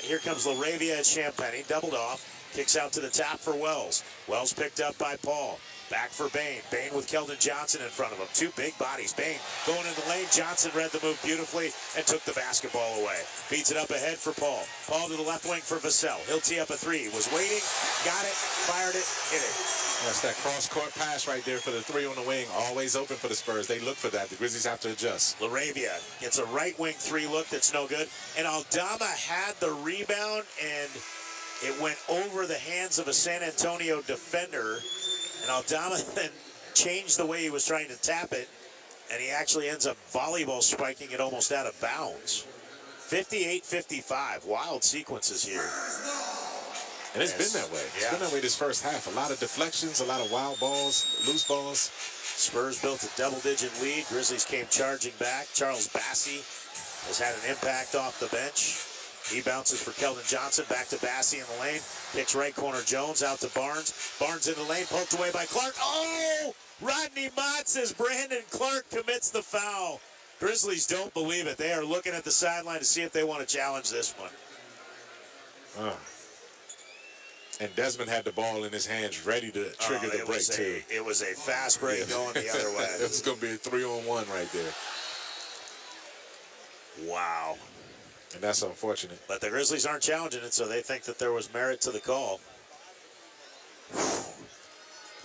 Here comes LaRavia at Champagny, doubled off. Kicks out to the top for Wells. Wells picked up by Paul. Back for Bain. Bain with Keldon Johnson in front of him. Two big bodies. Bain going in the lane. Johnson read the move beautifully and took the basketball away. Feeds it up ahead for Paul. Paul to the left wing for Vassell. He'll tee up a three. Was waiting. Got it. Fired it. Hit it. That's that cross-court pass right there for the three on the wing. Always open for the Spurs. They look for that. The Grizzlies have to adjust. LaRavia gets a right wing three look that's no good. And Aldama had the rebound, and it went over the hands of a San Antonio defender. And Aldama then changed the way he was trying to tap it, and he actually ends up volleyball spiking it almost out of bounds. 58-55. Wild sequences here. And it's been that way. It's been that way this first half. A lot of deflections, a lot of wild balls, loose balls. Spurs built a double-digit lead. Grizzlies came charging back. Charles Bassey has had an impact off the bench. He bounces for Keldon Johnson. Back to Bassey in the lane. Kicks right corner Jones out to Barnes. Barnes in the lane. Poked away by Clark. Oh! Rodney Mott says Brandon Clark commits the foul. Grizzlies don't believe it. They are looking at the sideline to see if they want to challenge this one. And Desmond had the ball in his hands ready to trigger the break, too. It was a fast break going the other way. It was going to be a 3-on-1 right there. Wow. And that's unfortunate. But the Grizzlies aren't challenging it, so they think that there was merit to the call.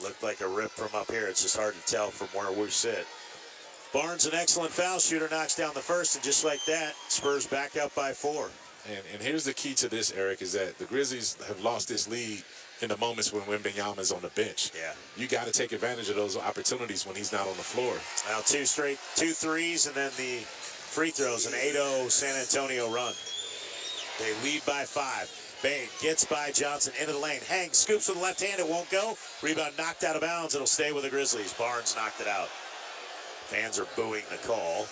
Looked like a rip from up here. It's just hard to tell from where we sit. Barnes, an excellent foul shooter, knocks down the first, and just like that, Spurs back up by 4. And here's the key to this, Eric, is that the Grizzlies have lost this lead in the moments when Wembanyama's on the bench. Yeah. You got to take advantage of those opportunities when he's not on the floor. Now 2 threes, and then the free throws, an 8-0 San Antonio run. They lead by 5. Bain gets by Johnson into the lane. Hangs, scoops with the left hand. It won't go. Rebound knocked out of bounds. It'll stay with the Grizzlies. Barnes knocked it out. Fans are booing the call.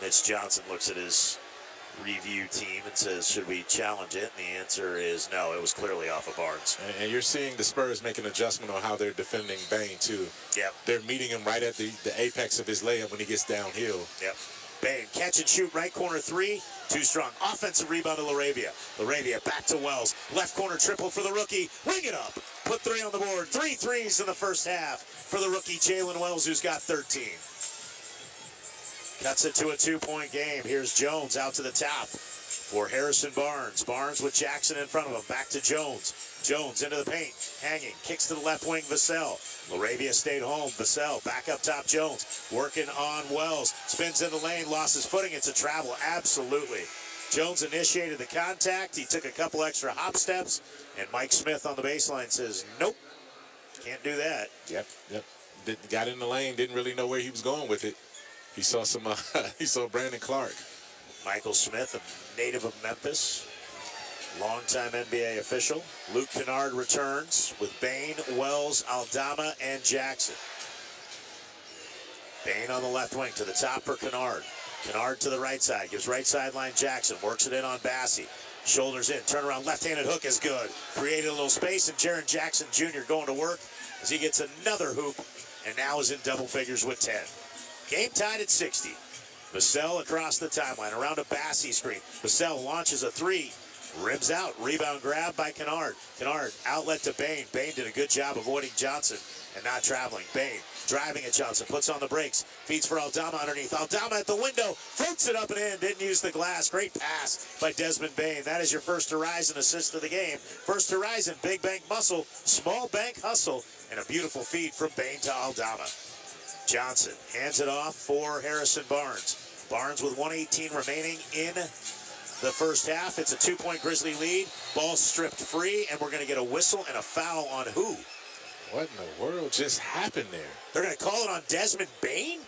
Mitch Johnson looks at his review team and says, should we challenge it? And the answer is no. It was clearly off of Barnes. And you're seeing the Spurs make an adjustment on how they're defending Bain, too. Yep. They're meeting him right at the apex of his layup when he gets downhill. Yep. Bain, catch and shoot, right corner 3. Too strong. Offensive rebound to LaRavia. LaRavia back to Wells. Left corner triple for the rookie. Ring it up. Put 3 on the board. 3 threes in the first half for the rookie Jalen Wells, who's got 13. Cuts it to a 2-point game. Here's Jones out to the top for Harrison Barnes. Barnes with Jackson in front of him. Back to Jones. Jones into the paint. Hanging. Kicks to the left wing. Vassell. LaRavia stayed home. Vassell back up top. Jones working on Wells. Spins in the lane. Lost his footing. It's a travel. Absolutely. Jones initiated the contact. He took a couple extra hop steps. And Mike Smith on the baseline says, nope. Can't do that. Yep. Got in the lane. Didn't really know where he was going with it. He saw he saw Brandon Clark. Michael Smith, a native of Memphis, longtime NBA official. Luke Kennard returns with Bain, Wells, Aldama, and Jackson. Bain on the left wing to the top for Kennard. Kennard to the right side, gives right sideline Jackson, works it in on Bassey. Shoulders in, turnaround, left-handed hook is good. Created a little space, and Jaren Jackson Jr. going to work as he gets another hoop, and now is in double figures with 10. Game tied at 60. Vassell across the timeline, around a Bassey screen. Vassell launches a 3, rims out, rebound grab by Kennard. Kennard outlet to Bain. Bain did a good job avoiding Johnson and not traveling. Bain driving at Johnson, puts on the brakes, feeds for Aldama underneath. Aldama at the window, floats it up and in, didn't use the glass. Great pass by Desmond Bain. That is your first Horizon assist of the game. First Horizon, big bank muscle, small bank hustle, and a beautiful feed from Bain to Aldama. Johnson hands it off for Harrison Barnes. Barnes with 1:18 remaining in the first half. It's a 2-point Grizzly lead. Ball stripped free, and we're going to get a whistle and a foul on who? What in the world just happened there? They're going to call it on Desmond Bain?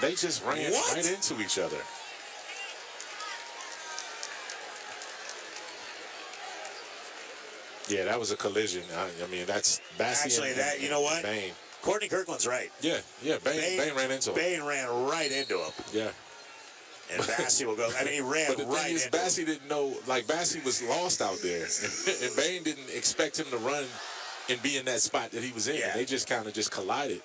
They just ran right into each other. Yeah, that was a collision. I mean, that's Bassey. Actually, and you know what? Bain. Courtney Kirkland's right. Yeah, Bain ran into him. Bain ran right into him. Yeah. And Bassey will go. I mean, he ran but the right thing is, into Bassey him. didn't know, like, Bassey was lost out there. And Bain didn't expect him to run and be in that spot that he was in. Yeah. They just kind of collided.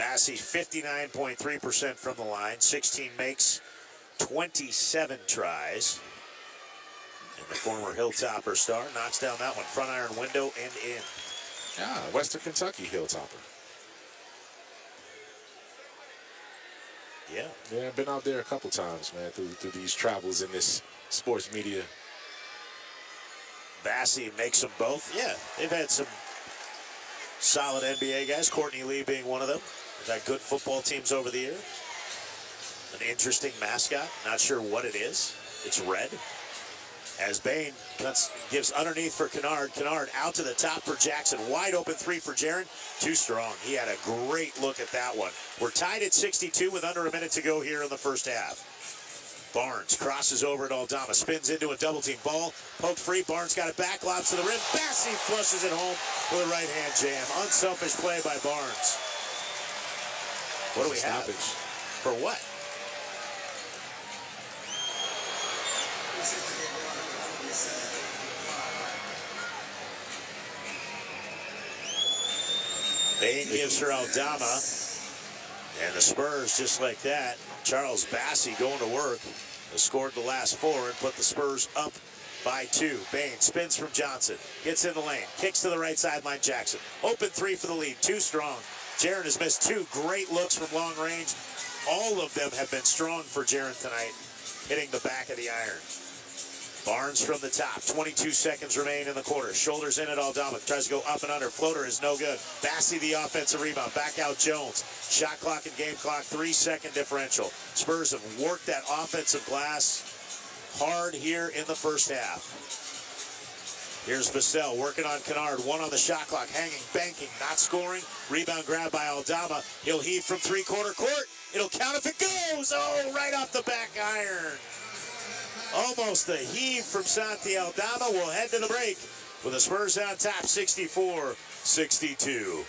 Bassey 59.3% from the line, 16 makes, 27 tries. And the former Hilltopper star knocks down that one, front iron window and in. Yeah, Western Kentucky Hilltopper. Yeah. Yeah, I've been out there a couple times, man, through these travels in this sports media. Bassey makes them both. Yeah, they've had some solid NBA guys, Courtney Lee being one of them. They've had good football teams over the years. An interesting mascot. Not sure what it is. It's red. As Bain gives underneath for Kennard. Kennard out to the top for Jackson. Wide open three for Jaron. Too strong. He had a great look at that one. We're tied at 62 with under a minute to go here in the first half. Barnes crosses over at Aldama. Spins into a double team ball. Poked free. Barnes got it back. Lobs to the rim. Bassey flushes it home with a right hand jam. Unselfish play by Barnes. What do we have? For what? Bain gives her Aldama. And the Spurs, just like that, Charles Bassey going to work, has scored the last four and put the Spurs up by 2. Bain spins from Johnson, gets in the lane, kicks to the right sideline. Jackson. Open three for the lead, too strong. Jaron has missed 2 great looks from long range. All of them have been strong for Jaron tonight, hitting the back of the iron. Barnes from the top. 22 seconds remain in the quarter. Shoulders in at Aldama. Tries to go up and under. Floater is no good. Bassey the offensive rebound. Back out Jones. Shot clock and game clock. 3-second differential. Spurs have worked that offensive glass hard here in the first half. Here's Vassell working on Kennard. 1 on the shot clock. Hanging, banking, not scoring. Rebound grab by Aldama. He'll heave from three-quarter court. It'll count if it goes. Oh, right off the back iron. Almost a heave from Santi Aldama. We'll head to the break with the Spurs on top, 64-62.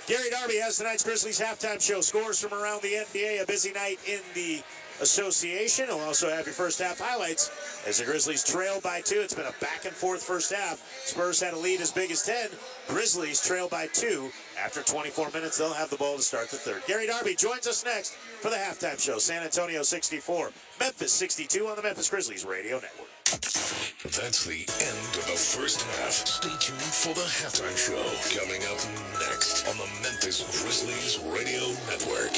Gary Darby has tonight's Grizzlies halftime show. Scores from around the NBA. A busy night in the association. He'll also have your first half highlights as the Grizzlies trail by 2. It's been a back and forth first half. Spurs had a lead as big as 10. Grizzlies trail by 2. After 24 minutes, they'll have the ball to start the third. Gary Darby joins us next for the halftime show. San Antonio 64, Memphis 62 on the Memphis Grizzlies Radio Network. That's the end of the first half. Stay tuned for the halftime show coming up next on the Memphis Grizzlies Radio Network.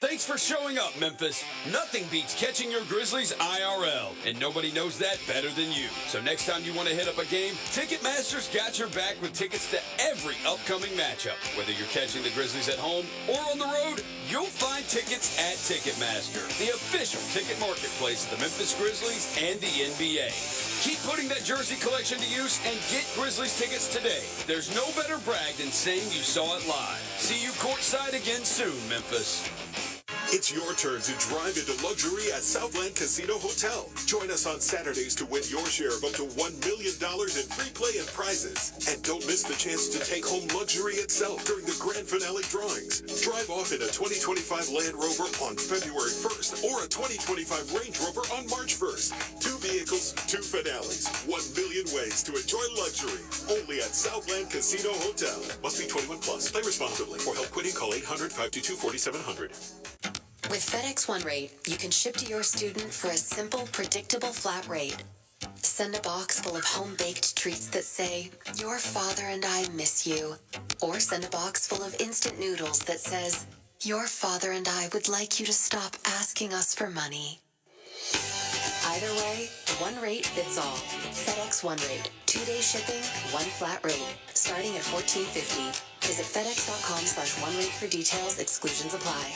Thanks for showing up, Memphis. Nothing beats catching your Grizzlies IRL, and nobody knows that better than you. So next time you want to hit up a game, Ticketmaster's got your back with tickets to every upcoming matchup. Whether you're catching the Grizzlies at home or on the road, you'll find tickets at Ticketmaster, the official ticket marketplace of the Memphis Grizzlies and the NBA. Keep putting that jersey collection to use and get Grizzlies tickets today. There's no better brag than saying you saw it live. See you courtside again soon, Memphis. It's your turn to drive into luxury at Southland Casino Hotel. Join us on Saturdays to win your share of up to $1 million in free play and prizes. And don't miss the chance to take home luxury itself during the grand finale drawings. Drive off in a 2025 Land Rover on February 1st or a 2025 Range Rover on March 1st. 2 vehicles, 2 finales. 1 million ways to enjoy luxury. Only at Southland Casino Hotel. Must be 21 plus. Play responsibly. For help quitting, call 800-522-4700. With FedEx One Rate, you can ship to your student for a simple, predictable flat rate. Send a box full of home-baked treats that say, "Your father and I miss you." Or send a box full of instant noodles that says, "Your father and I would like you to stop asking us for money." Either way, one rate fits all. FedEx One Rate. 2-day shipping, one flat rate. Starting at $14.50. Visit FedEx.com/OneRate for details. Exclusions apply.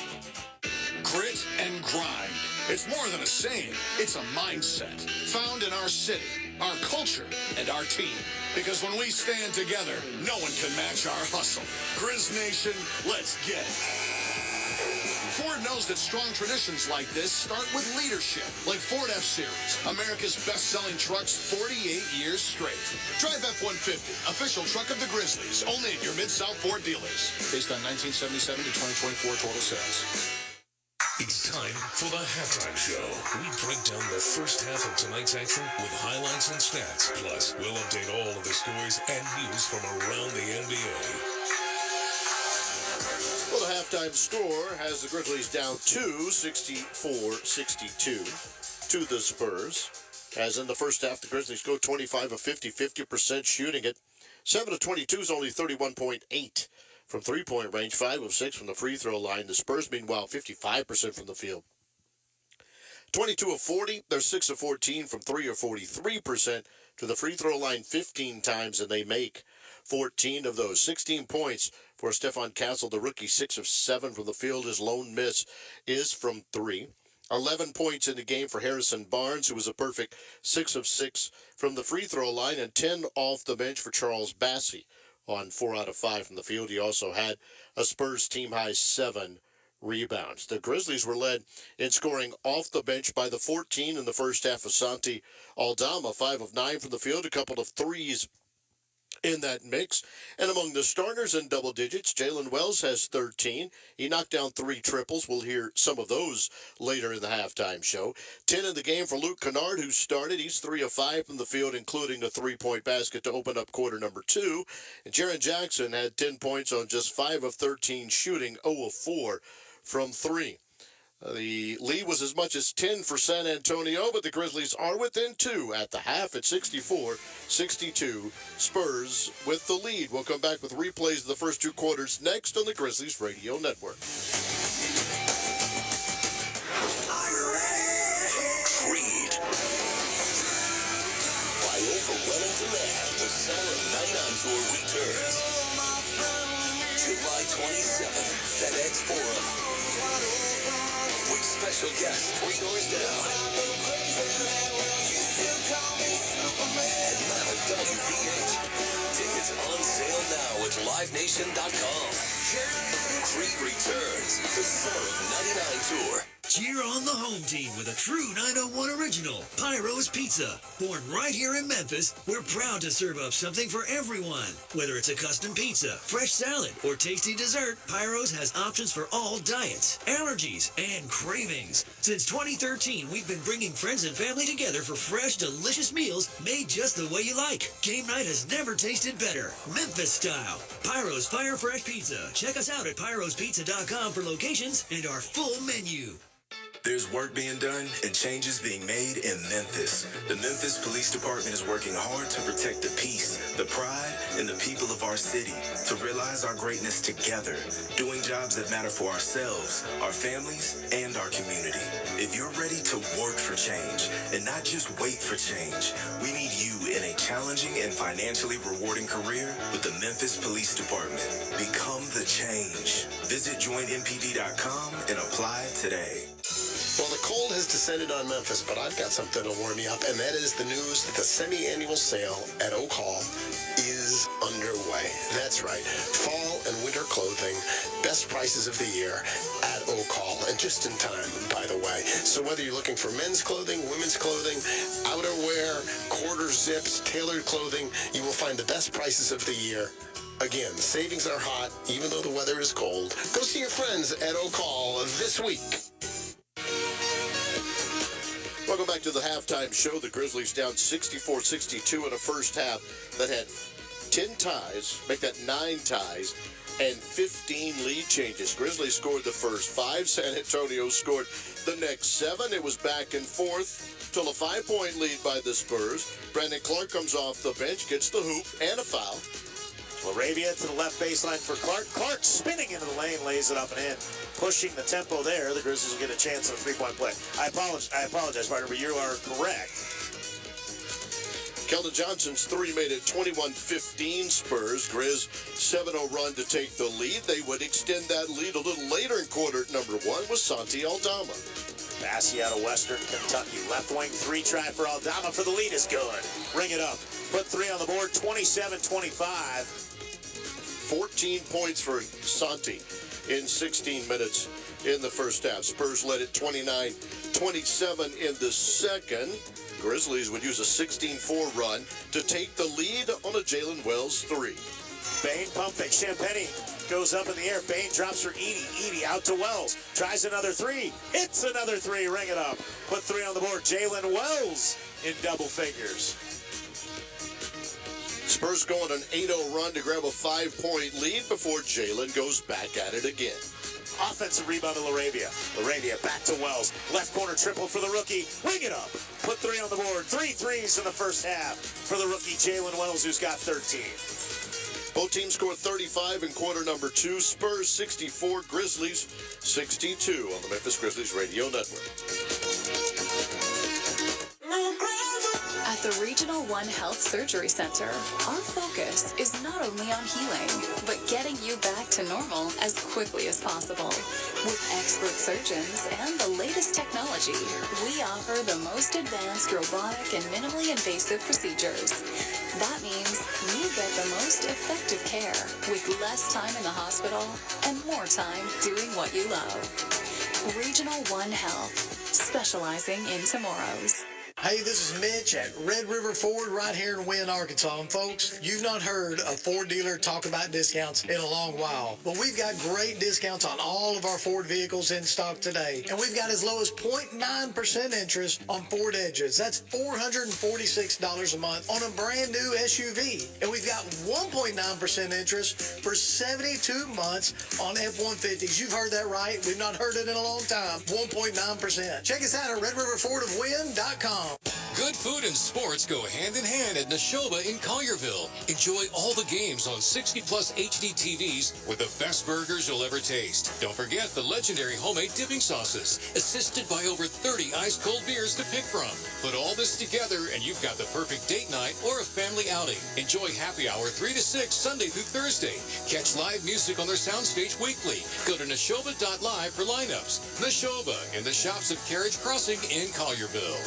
Grit and grind. It's more than a saying. It's a mindset found in our city, our culture, and our team. Because when we stand together, no one can match our hustle. Grizz Nation, let's get it. Ford knows that strong traditions like this start with leadership, like Ford F-Series, America's best-selling trucks 48 years straight. Drive F-150, official truck of the Grizzlies, only at your Mid-South Ford dealers. Based on 1977 to 2024 total sales. It's time for the halftime show. We break down the first half of tonight's action with highlights and stats. Plus, we'll update all of the stories and news from around the NBA. halftime score has the Grizzlies down 64-62 to the Spurs. As in the first half, the Grizzlies go 25 of 50, 50% shooting it. 7 of 22 is only 31.8 from three-point range, 5 of 6 from the free throw line. The Spurs, meanwhile, 55% from the field. 22 of 40, they're 6 of 14 from 3 or 43% to the free throw line 15 times, and they make 14 of those. 16 points for Stephon Castle, the rookie, 6 of 7 from the field. His lone miss is from 3. 11 points in the game for Harrison Barnes, who was a perfect 6 of 6 from the free throw line, and 10 off the bench for Charles Bassey on 4 out of 5 from the field. He also had a Spurs team-high 7 rebounds. The Grizzlies were led in scoring off the bench by the 14 in the first half of Santi Aldama, 5 of 9 from the field, a couple of threes in that mix. And among the starters in double digits, Jalen Wells has 13. He knocked down 3 triples. We'll hear some of those later in the halftime show. 10 in the game for Luke Kennard, who started. He's 3 of 5 from the field, including a three-point basket to open up quarter number 2. And Jaren Jackson had 10 points on just 5 of 13 shooting, 0 of 4 from 3. The lead was as much as 10 for San Antonio, but the Grizzlies are within 2 at the half at 64-62. Spurs with the lead. We'll come back with replays of the first 2 quarters next on the Grizzlies Radio Network. Creed. By overwhelming demand, the Summer of 99 Tour returns. July 27th, FedEx Forum. With special guests 3 doors down. And Mammoth WVH. Tickets on sale now at LiveNation.com. Creed returns. The Summer of 99 Tour. Cheer on the home team with a true 901 original, Pyro's Pizza. Born right here in Memphis, we're proud to serve up something for everyone. Whether it's a custom pizza, fresh salad, or tasty dessert, Pyro's has options for all diets, allergies, and cravings. Since 2013, we've been bringing friends and family together for fresh, delicious meals made just the way you like. Game night has never tasted better. Memphis style. Pyro's Fire Fresh Pizza. Check us out at pyrospizza.com for locations and our full menu. There's work being done and changes being made in Memphis. The Memphis Police Department is working hard to protect the peace, the pride, and the people of our city, to realize our greatness together, doing jobs that matter for ourselves, our families, and our community. If you're ready to work for change and not just wait for change, we need you in a challenging and financially rewarding career with the Memphis Police Department. Become the change. Visit joinmpd.com and apply today. Well, the cold has descended on Memphis, but I've got something to warm you up, and that is the news that the semi-annual sale at Oak Hall is underway. That's right. Fall and winter clothing, best prices of the year at Oak Hall, and just in time, by the way. So whether you're looking for men's clothing, women's clothing, outerwear, quarter zips, tailored clothing, you will find the best prices of the year. Again, savings are hot, even though the weather is cold. Go see your friends at Oak Hall this week. Welcome back to the halftime show. The Grizzlies down 64-62 in a first half that had 10 ties, make that 9 ties, and 15 lead changes. Grizzlies scored the first 5. San Antonio scored the next 7. It was back and forth till a 5-point lead by the Spurs. Brandon Clark comes off the bench, gets the hoop, and a foul. Laravia to the left baseline for Clark. Clark spinning into the lane, lays it up and in. Pushing the tempo there. The Grizzlies will get a chance on a 3-point play. I apologize, partner, but you are correct. Keldon Johnson's 3 made it 21-15 Spurs. Grizz 7-0 run to take the lead. They would extend that lead a little later in quarter number 1 with Santi Aldama. Bassey out of Western Kentucky. Left wing 3 try for Aldama for the lead is good. Ring it up. Put 3 on the board, 27-25. 14 points for Santi in 16 minutes in the first half. Spurs led it 29-27 in the second. Grizzlies would use a 16-4 run to take the lead on a Jalen Wells 3. Bain pump fake. Champagny goes up in the air. Bain drops for Edey. Edey out to Wells. Tries another 3. It's another 3. Ring it up. Put 3 on the board. Jalen Wells in double figures. Spurs go on an 8-0 run to grab a 5-point lead before Jalen goes back at it again. Offensive rebound to LaRavia. LaRavia back to Wells. Left corner triple for the rookie. Ring it up. Put 3 on the board. 3 threes in the first half for the rookie Jalen Wells, who's got 13. Both teams scored 35 in quarter number 2. Spurs 64, Grizzlies 62 on the Memphis Grizzlies Radio Network. At the Regional One Health Surgery Center, our focus is not only on healing, but getting you back to normal as quickly as possible. With expert surgeons and the latest technology, we offer the most advanced robotic and minimally invasive procedures. That means you get the most effective care with less time in the hospital and more time doing what you love. Regional One Health, specializing in tomorrows. Hey, this is Mitch at Red River Ford right here in Wynn, Arkansas. And folks, you've not heard a Ford dealer talk about discounts in a long while. But we've got great discounts on all of our Ford vehicles in stock today. And we've got as low as 0.9% interest on Ford Edges. That's $446 a month on a brand new SUV. And we've got 1.9% interest for 72 months on F-150s. You've heard that right. We've not heard it in a long time. 1.9%. Check us out at RedRiverFordofWynn.com. Good food and sports go hand in hand at Neshoba in Collierville. Enjoy all the games on 60-plus HD TVs with the best burgers you'll ever taste. Don't forget the legendary homemade dipping sauces, assisted by over 30 ice-cold beers to pick from. Put all this together and you've got the perfect date night or a family outing. Enjoy happy hour 3 to 6 Sunday through Thursday. Catch live music on their soundstage weekly. Go to Neshoba.live for lineups. Neshoba in the shops of Carriage Crossing in Collierville.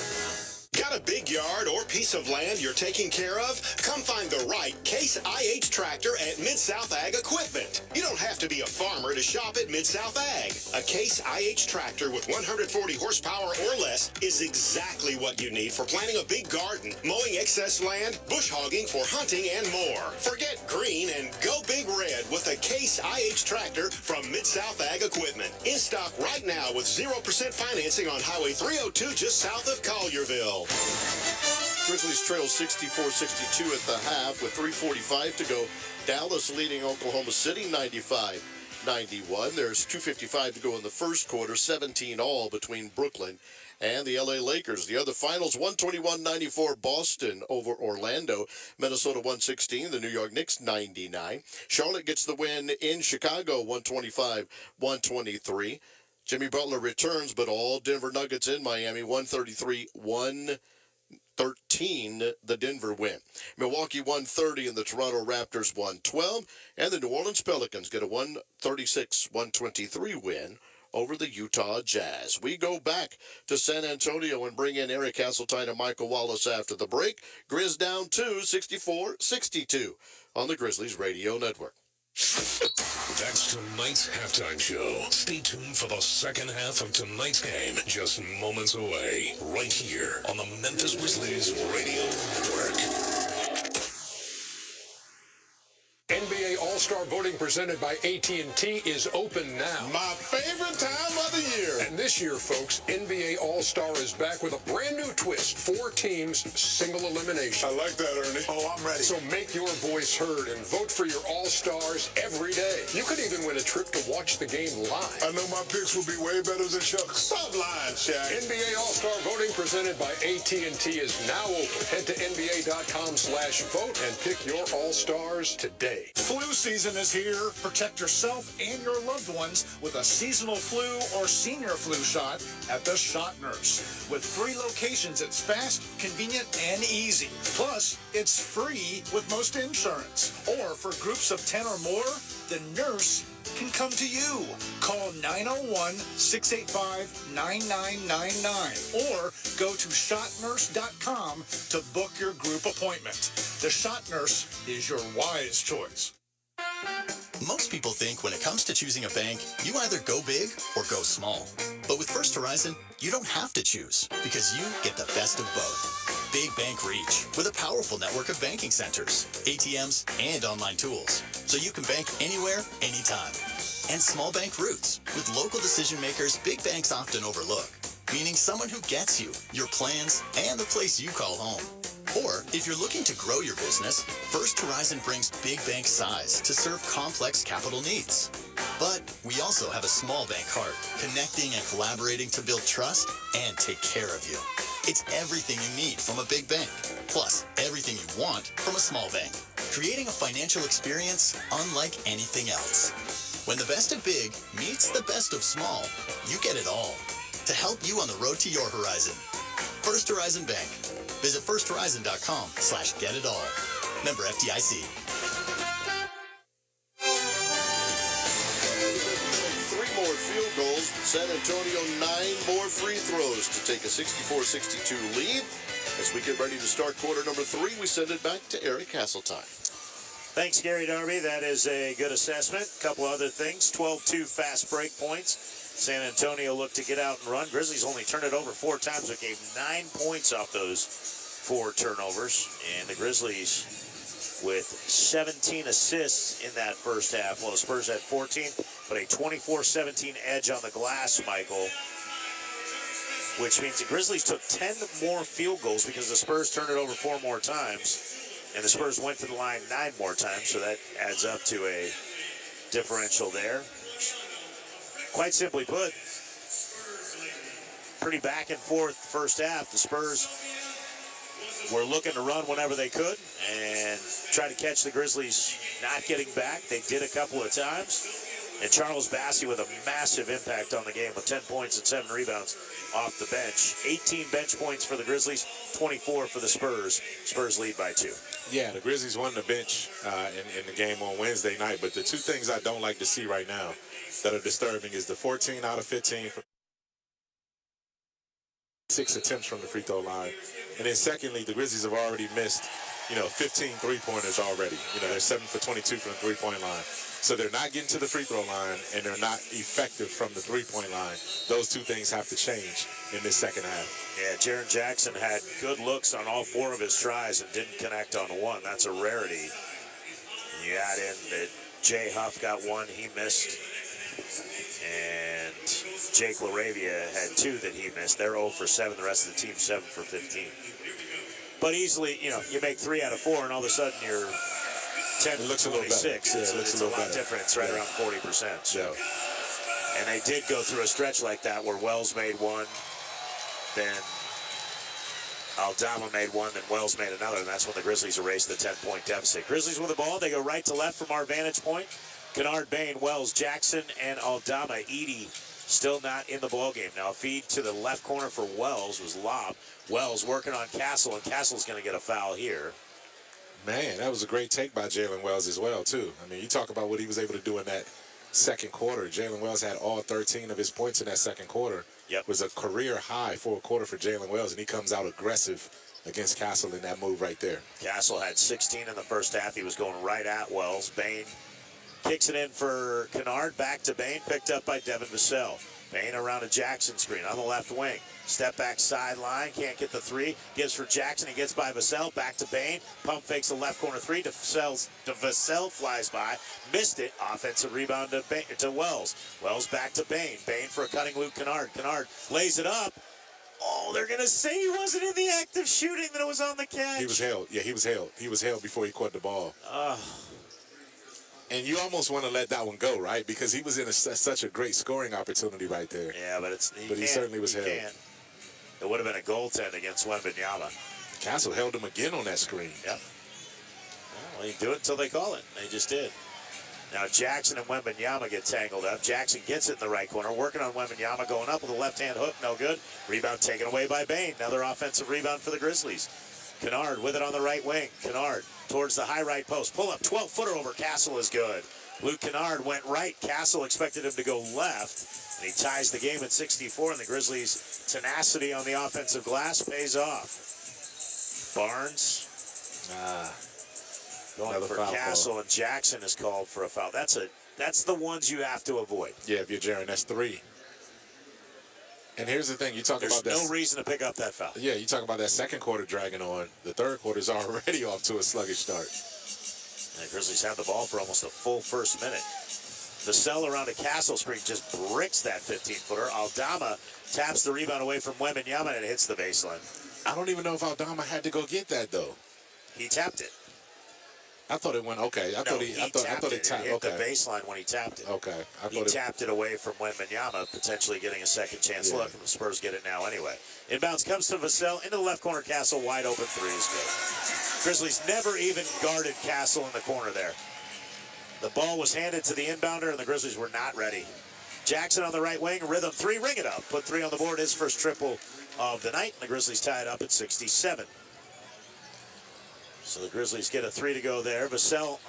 Got a big yard or piece of land you're taking care of? Come find the right Case IH tractor at Mid-South Ag Equipment. You don't have to be a farmer to shop at Mid-South Ag. A Case IH tractor with 140 horsepower or less is exactly what you need for planting a big garden, mowing excess land, bush hogging for hunting, and more. Forget green and go big red with a Case IH tractor from Mid-South Ag Equipment. In stock right now with 0% financing on Highway 302 just south of Collierville. Grizzlies trail 64-62 at the half with 3:45 to go. Dallas leading Oklahoma City 95-91. There's 2:55 to go in the first quarter, 17 all between Brooklyn and the LA Lakers. The other finals, 121-94 Boston over Orlando. Minnesota 116, the New York Knicks 99. Charlotte gets the win in Chicago, 125-123. Jimmy Butler returns, but all Denver Nuggets in Miami, 133-113, the Denver win. Milwaukee 130 and the Toronto Raptors 112. And the New Orleans Pelicans get a 136-123 win over the Utah Jazz. We go back to San Antonio and bring in Eric Hasseltine and Michael Wallace after the break. Grizz down 2, 64-62 on the Grizzlies Radio Network. That's tonight's halftime show. Stay tuned for the second half of tonight's game, just moments away, right here on the Memphis Grizzlies Radio Network. NBA All-Star voting presented by AT&T is open now. My favorite time of the year. And this year, folks, NBA All-Star is back with a brand new twist. 4 teams, single elimination. I like that, Ernie. Oh, I'm ready. So make your voice heard and vote for your All-Stars every day. You could even win a trip to watch the game live. I know my picks will be way better than Chuck. Stop lying, Shaq. NBA All-Star voting presented by AT&T is now open. Head to NBA.com/vote and pick your All-Stars today. Flu season is here. Protect yourself and your loved ones with a seasonal flu or senior flu shot at the Shot Nurse. With 3 locations, it's fast, convenient, and easy. Plus, it's free with most insurance. Or for groups of 10 or more, the nurse can come to you. Call 901-685-9999 or go to shotnurse.com to book your group appointment. The Shot Nurse is your wise choice. Most people think when it comes to choosing a bank, you either go big or go small. But with First Horizon, you don't have to choose because you get the best of both. Big bank reach with a powerful network of banking centers, ATMs, and online tools. So you can bank anywhere, anytime. And small bank roots with local decision makers big banks often overlook. Meaning someone who gets you, your plans, and the place you call home. Or if you're looking to grow your business, First Horizon brings big bank size to serve complex capital needs. But we also have a small bank heart, connecting and collaborating to build trust and take care of you. It's everything you need from a big bank, plus everything you want from a small bank, creating a financial experience unlike anything else. When the best of big meets the best of small, you get it all to help you on the road to your horizon. First Horizon Bank. Visit firsthorizon.com/getitall. Member FDIC. 3 more field goals. San Antonio 9 more free throws to take a 64-62 lead. As we get ready to start quarter number 3, we send it back to Eric Hasseltine. Thanks, Gary Darby. That is a good assessment. A couple other things. 12-2 fast break points. San Antonio looked to get out and run. Grizzlies only turned it over 4 times, but gave 9 points off those 4 turnovers. And the Grizzlies with 17 assists in that first half. Well, the Spurs had 14, but a 24-17 edge on the glass, Michael, which means the Grizzlies took 10 more field goals because the Spurs turned it over 4 more times. And the Spurs went to the line 9 more times, so that adds up to a differential there. Quite simply put, pretty back and forth first half. The Spurs were looking to run whenever they could and try to catch the Grizzlies not getting back. They did a couple of times. And Charles Bassey with a massive impact on the game with 10 points and 7 rebounds off the bench. 18 bench points for the Grizzlies, 24 for the Spurs. Spurs lead by 2. Yeah, the Grizzlies won the bench in the game on Wednesday night. But the 2 things I don't like to see right now that are disturbing is the 14 out of 15 from 6 attempts from the free throw line. And then secondly, the Grizzlies have already missed, 15 three-pointers already. They're 7 for 22 from the three-point line. So they're not getting to the free throw line, and they're not effective from the three-point line. Those 2 things have to change in this second half. Yeah, Jaren Jackson had good looks on all 4 of his tries and didn't connect on 1. That's a rarity. You add in that Jay Huff got 1, he missed. And Jake LaRavia had 2 that he missed. They're 0 for 7. The rest of the team 7 for 15. But easily, you make 3 out of 4, and all of a sudden you're 10 for 26. It's a lot different. It's right around 40%. So. Yeah. And they did go through a stretch like that where Wells made 1, then Aldama made 1, then Wells made another, and that's when the Grizzlies erased the 10-point deficit. Grizzlies with the ball. They go right to left from our vantage point. Kennard, Bain, Wells, Jackson, and Aldama. Edey still not in the ballgame. Now a feed to the left corner for Wells was lobbed. Wells working on Castle, and Castle's going to get a foul here. Man, that was a great take by Jalen Wells as well, too. I mean, you talk about what he was able to do in that second quarter. Jalen Wells had all 13 of his points in that second quarter. Yep. It was a career high for a quarter for Jalen Wells, and he comes out aggressive against Castle in that move right there. Castle had 16 in the first half. He was going right at Wells. Bain kicks it in for Kennard. Back to Bain, picked up by Devin Vassell. Bain around a Jackson screen on the left wing. Step back sideline, can't get the 3. Gives for Jackson, he gets by Vassell. Back to Bain, pump fakes the left corner 3. Vassell flies by, missed it. Offensive rebound to Wells. Wells back to Bain. Bain for a cutting Luke Kennard. Kennard lays it up. Oh, they're going to say he wasn't in the act of shooting, that it was on the catch. He was held. Yeah, he was held. He was held before he caught the ball. And you almost want to let that one go, right? Because he was in such a great scoring opportunity right there. Yeah, but he certainly was held. It would have been a goaltend against Wembanyama. Castle held him again on that screen. Yep. Well, you do it until they call it. They just did. Now Jackson and Wembanyama get tangled up. Jackson gets it in the right corner, working on Wembanyama, going up with a left-hand hook, no good. Rebound taken away by Bain. Another offensive rebound for the Grizzlies. Kennard with it on the right wing. Kennard towards the high right post. Pull up, 12-footer over Castle is good. Luke Kennard went right. Castle expected him to go left. And he ties the game at 64, and the Grizzlies' tenacity on the offensive glass pays off. Barnes going for Castle, and Jackson is called for a foul. That's the ones you have to avoid. Yeah, if you're Jaren, that's 3. And here's the thing, you talk about that. There's no reason to pick up that foul. Yeah, you talk about that second quarter dragging on. The third quarter's already off to a sluggish start. And the Grizzlies had the ball for almost a full first minute. Vassell around a Castle screen just bricks that 15-footer. Aldama taps the rebound away from Wembanyama and it hits the baseline. I don't even know if Aldama had to go get that though. He tapped it. I thought it went okay. I thought he tapped it. It hit the baseline when he tapped it. Okay. He tapped it away from Wembanyama, potentially getting a second chance look, and the Spurs get it now anyway. Inbounds comes to Vassell into the left corner. Castle wide open three is good. Grizzlies never even guarded Castle in the corner there. The ball was handed to the inbounder, and the Grizzlies were not ready. Jackson on the right wing, rhythm three, ring it up. Put three on the board, his first triple of the night, and the Grizzlies tie it up at 67. So the Grizzlies get a three to go there. Castle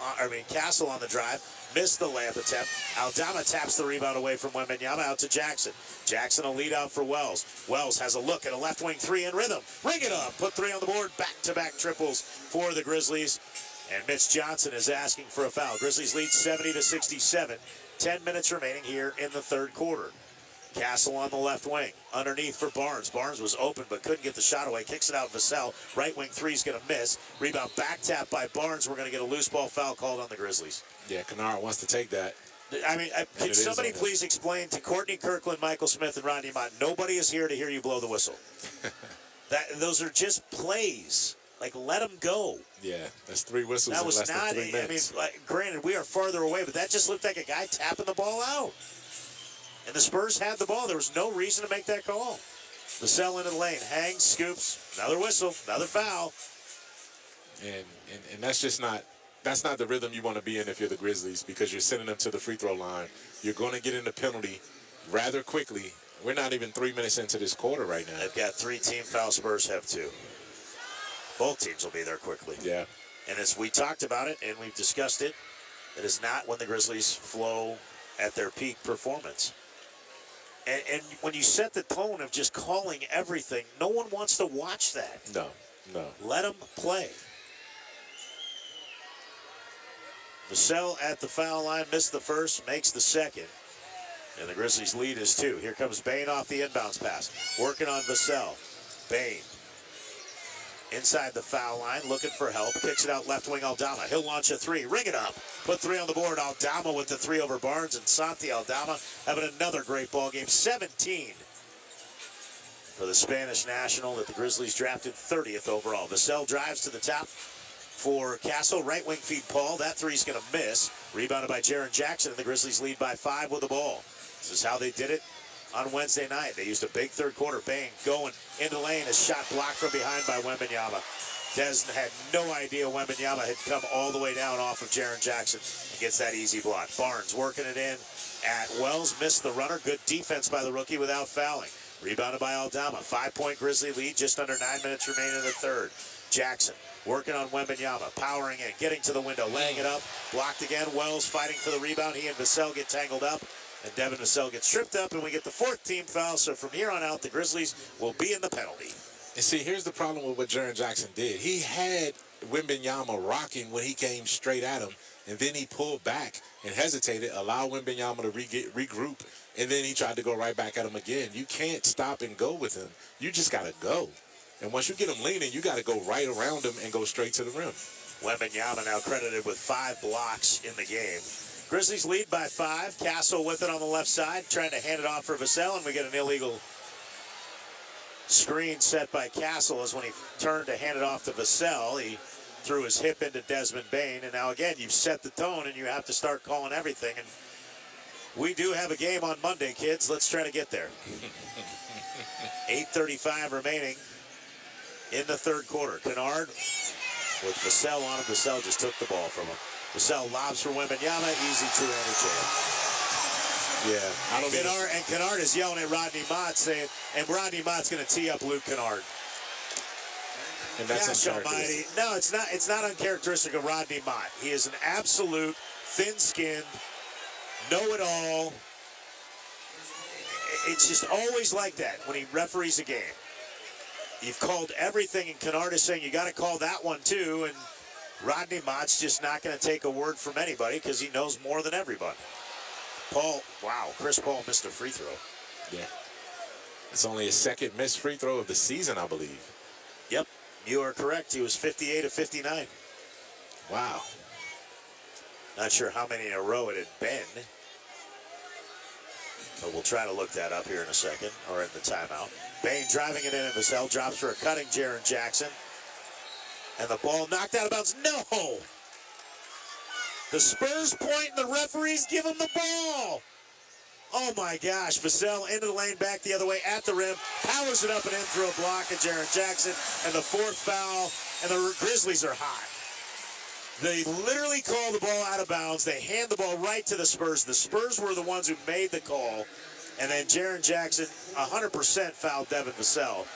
on the drive, missed the layup attempt. Aldama taps the rebound away from Wembanyama out to Jackson. Jackson will lead out for Wells. Wells has a look at a left wing three in rhythm. Ring it up, put three on the board, back-to-back triples for the Grizzlies. And Mitch Johnson is asking for a foul. Grizzlies lead 70-67. 10 minutes remaining here in the third quarter. Castle on the left wing, underneath for Barnes. Barnes was open but couldn't get the shot away. Kicks it out Vassell. Right wing three's going to miss. Rebound back tap by Barnes. We're going to get a loose ball foul called on the Grizzlies. Yeah, Kennard wants to take that. I mean, can somebody please explain to Courtney Kirkland, Michael Smith, and Rodney Mott, nobody is here to hear you blow the whistle. Those are just plays. Like, let them go. Yeah, that's three whistles That was in less not, than 3 minutes. Granted, we are farther away, but that just looked like a guy tapping the ball out. And the Spurs had the ball. There was no reason to make that call. Vassell into the lane, hangs, scoops, another whistle, another foul. And that's just not the rhythm you want to be in if you're the Grizzlies, because you're sending them to the free throw line. You're going to get in a penalty rather quickly. We're not even 3 minutes into this quarter right now. They've got 3 team fouls. Spurs have 2. Both teams will be there quickly. Yeah. And as we talked about it and we've discussed it, it is not when the Grizzlies flow at their peak performance. And when you set the tone of just calling everything, no one wants to watch that. No. Let them play. Vassell at the foul line, missed the first, makes the second. And the Grizzlies' lead is 2. Here comes Bane off the inbounds pass. Working on Vassell. Bane. Inside the foul line, looking for help. Kicks it out left wing Aldama. He'll launch a three. Ring it up. Put 3 on the board. Aldama with the 3 over Barnes. And Santi Aldama having another great ball game. 17 for the Spanish national that the Grizzlies drafted 30th overall. Vassell drives to the top for Castle. Right wing feed Paul. That three's going to miss. Rebounded by Jaren Jackson. And the Grizzlies lead by 5 with the ball. This is how they did it on Wednesday night. They used a big third quarter. Bang going into lane. A shot blocked from behind by Wembanyama. Des had no idea Wembanyama had come all the way down off of Jaren Jackson and gets that easy block. Barnes working it in at Wells. Missed the runner. Good defense by the rookie without fouling. Rebounded by Aldama. 5-point Grizzly lead. Just under 9 minutes remaining in the third. Jackson working on Wembanyama. Powering in. Getting to the window. Laying it up. Blocked again. Wells fighting for the rebound. He and Vassell get tangled up. And Devin Vassell gets stripped up, and we get the 4th team foul. So from here on out, the Grizzlies will be in the penalty. And see, here's the problem with what Jaren Jackson did. He had Wembanyama rocking when he came straight at him, and then he pulled back and hesitated, allowed Wembanyama to regroup, and then he tried to go right back at him again. You can't stop and go with him. You just got to go. And once you get him leaning, you got to go right around him and go straight to the rim. Wembanyama now credited with 5 blocks in the game. Grizzlies lead by 5. Castle with it on the left side, trying to hand it off for Vassell, and we get an illegal screen set by Castle as when he turned to hand it off to Vassell. He threw his hip into Desmond Bane, and now again, you've set the tone, and you have to start calling everything. And we do have a game on Monday, kids. Let's try to get there. 8:35 remaining in the third quarter. Kennard with Vassell on him. Vassell just took the ball from him. Vassell lobs for Wembanyama, easy two-handed jam. Yeah, I don't Kennard, and Kennard is yelling at Rodney Mott, saying, and Rodney Mott's going to tee up Luke Kennard. And that's Gosh almighty. No, it's not uncharacteristic of Rodney Mott. He is an absolute thin-skinned, know-it-all. It's just always like that when he referees a game. You've called everything, and Kennard is saying you got to call that one too, and Rodney Mott's just not going to take a word from anybody because he knows more than everybody. Chris Paul missed a free throw. Yeah. It's only his 2nd missed free throw of the season, I believe. Yep, you are correct. He was 58 of 59. Wow. Not sure how many in a row it had been. But we'll try to look that up here in a second, or in the timeout. Bain driving it in, and Vassell drops for a cutting Jaren Jackson. And the ball knocked out of bounds. No! The Spurs point, and the referees give him the ball. Oh my gosh, Vassell into the lane, back the other way at the rim, powers it up and in through a block of Jaren Jackson, and the fourth foul, and the Grizzlies are hot. They literally call the ball out of bounds. They hand the ball right to the Spurs. The Spurs were the ones who made the call, and then Jaren Jackson 100% fouled Devin Vassell.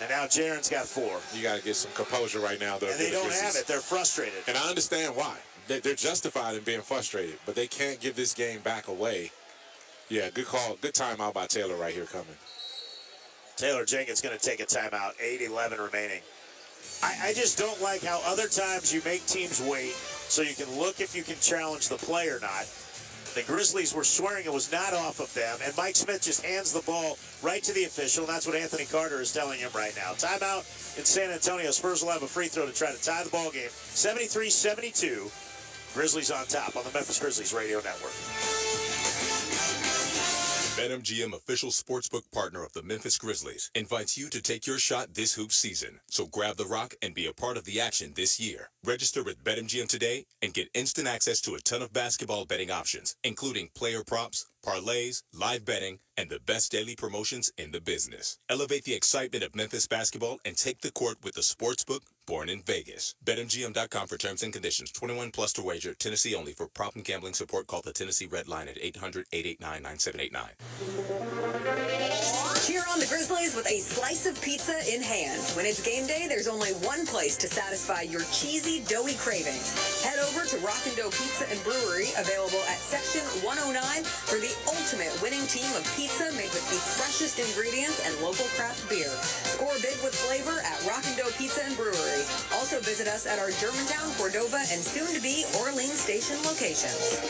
And now Jaren's got 4. You got to get some composure right now, though. And they don't have it. They're frustrated. And I understand why. They're justified in being frustrated, but they can't give this game back away. Yeah, good call. Good timeout by Taylor right here coming. Taylor Jenkins going to take a timeout. 8:11 remaining. I just don't like how other times you make teams wait so you can look if you can challenge the play or not. The Grizzlies were swearing it was not off of them, and Mike Smith just hands the ball right to the official, and that's what Anthony Carter is telling him right now. Timeout in San Antonio. Spurs will have a free throw to try to tie the ball game. 73-72. Grizzlies on top on the Memphis Grizzlies Radio Network. BetMGM, official sportsbook partner of the Memphis Grizzlies, invites you to take your shot this hoop season. So grab the rock and be a part of the action this year. Register with BetMGM today and get instant access to a ton of basketball betting options, including player props, parlays, live betting, and the best daily promotions in the business. Elevate the excitement of Memphis basketball and take the court with the sportsbook born in Vegas. BetMGM.com for terms and conditions. 21 plus to wager. Tennessee only. For problem gambling support, call the Tennessee Red Line at 800-889-9789. Cheer on the Grizzlies with a slice of pizza in hand. When it's game day, there's only one place to satisfy your cheesy, doughy cravings. Head over to Rockin' Dough Pizza and Brewery, available at Section 109, for the ultimate winning team of pizza made with the freshest ingredients and local craft beer. Score big with flavor at Rockin' Dough Pizza and Brewery. Also visit us at our Germantown, Cordova, and soon-to-be Orleans Station locations.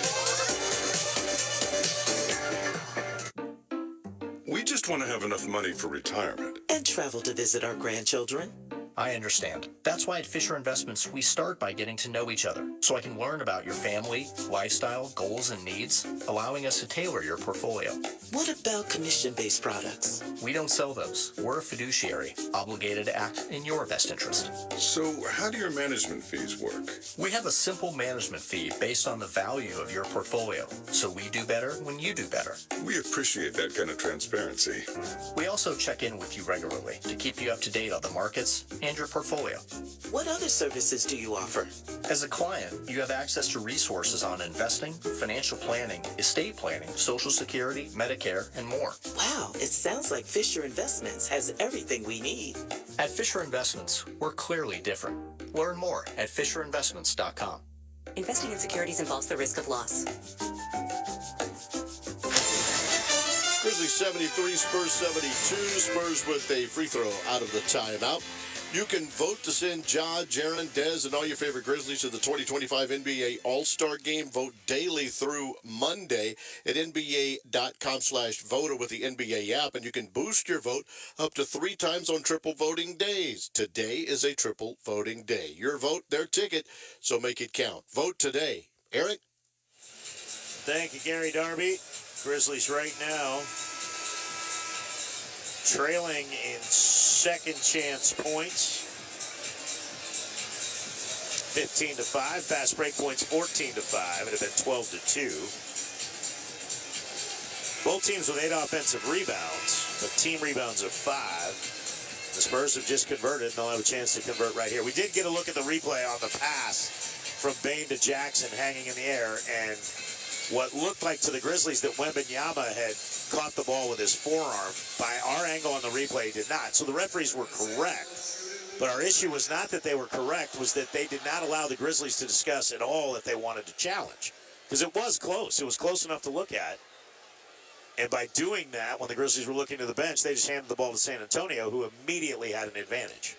We just want to have enough money for retirement. And travel to visit our grandchildren. I understand. That's why at Fisher Investments, we start by getting to know each other, so I can learn about your family, lifestyle, goals, and needs, allowing us to tailor your portfolio. What about commission-based products? We don't sell those. We're a fiduciary, obligated to act in your best interest. So how do your management fees work? We have a simple management fee based on the value of your portfolio, so we do better when you do better. We appreciate that kind of transparency. We also check in with you regularly to keep you up to date on the markets and your portfolio. What other services do you offer? As a client, you have access to resources on investing, financial planning, estate planning, Social Security, Medicare, and more. Wow, it sounds like Fisher Investments has everything we need. At Fisher Investments, we're clearly different. Learn more at FisherInvestments.com. Investing in securities involves the risk of loss. Grizzlies 73, Spurs 72. Spurs with a free throw out of the timeout. You can vote to send Ja, Jaren, Dez, and all your favorite Grizzlies to the 2025 NBA All-Star Game. Vote daily through Monday at NBA.com/voter with the NBA app, and you can boost your vote up to 3 times on triple voting days. Today is a triple voting day. Your vote, their ticket, so make it count. Vote today. Eric? Thank you, Gary Darby. Grizzlies right now trailing in second chance points. 15-5. Fast break points 14-5. It had been 12-2. Both teams with 8 offensive rebounds, but team rebounds of 5. The Spurs have just converted, and they'll have a chance to convert right here. We did get a look at the replay on the pass from Bain to Jackson hanging in the air, and what looked like to the Grizzlies that Wembanyama had caught the ball with his forearm. By our angle on the replay, did not. So the referees were correct. But our issue was not that they were correct, was that they did not allow the Grizzlies to discuss at all if they wanted to challenge. Because it was close. It was close enough to look at. And by doing that, when the Grizzlies were looking to the bench, they just handed the ball to San Antonio, who immediately had an advantage.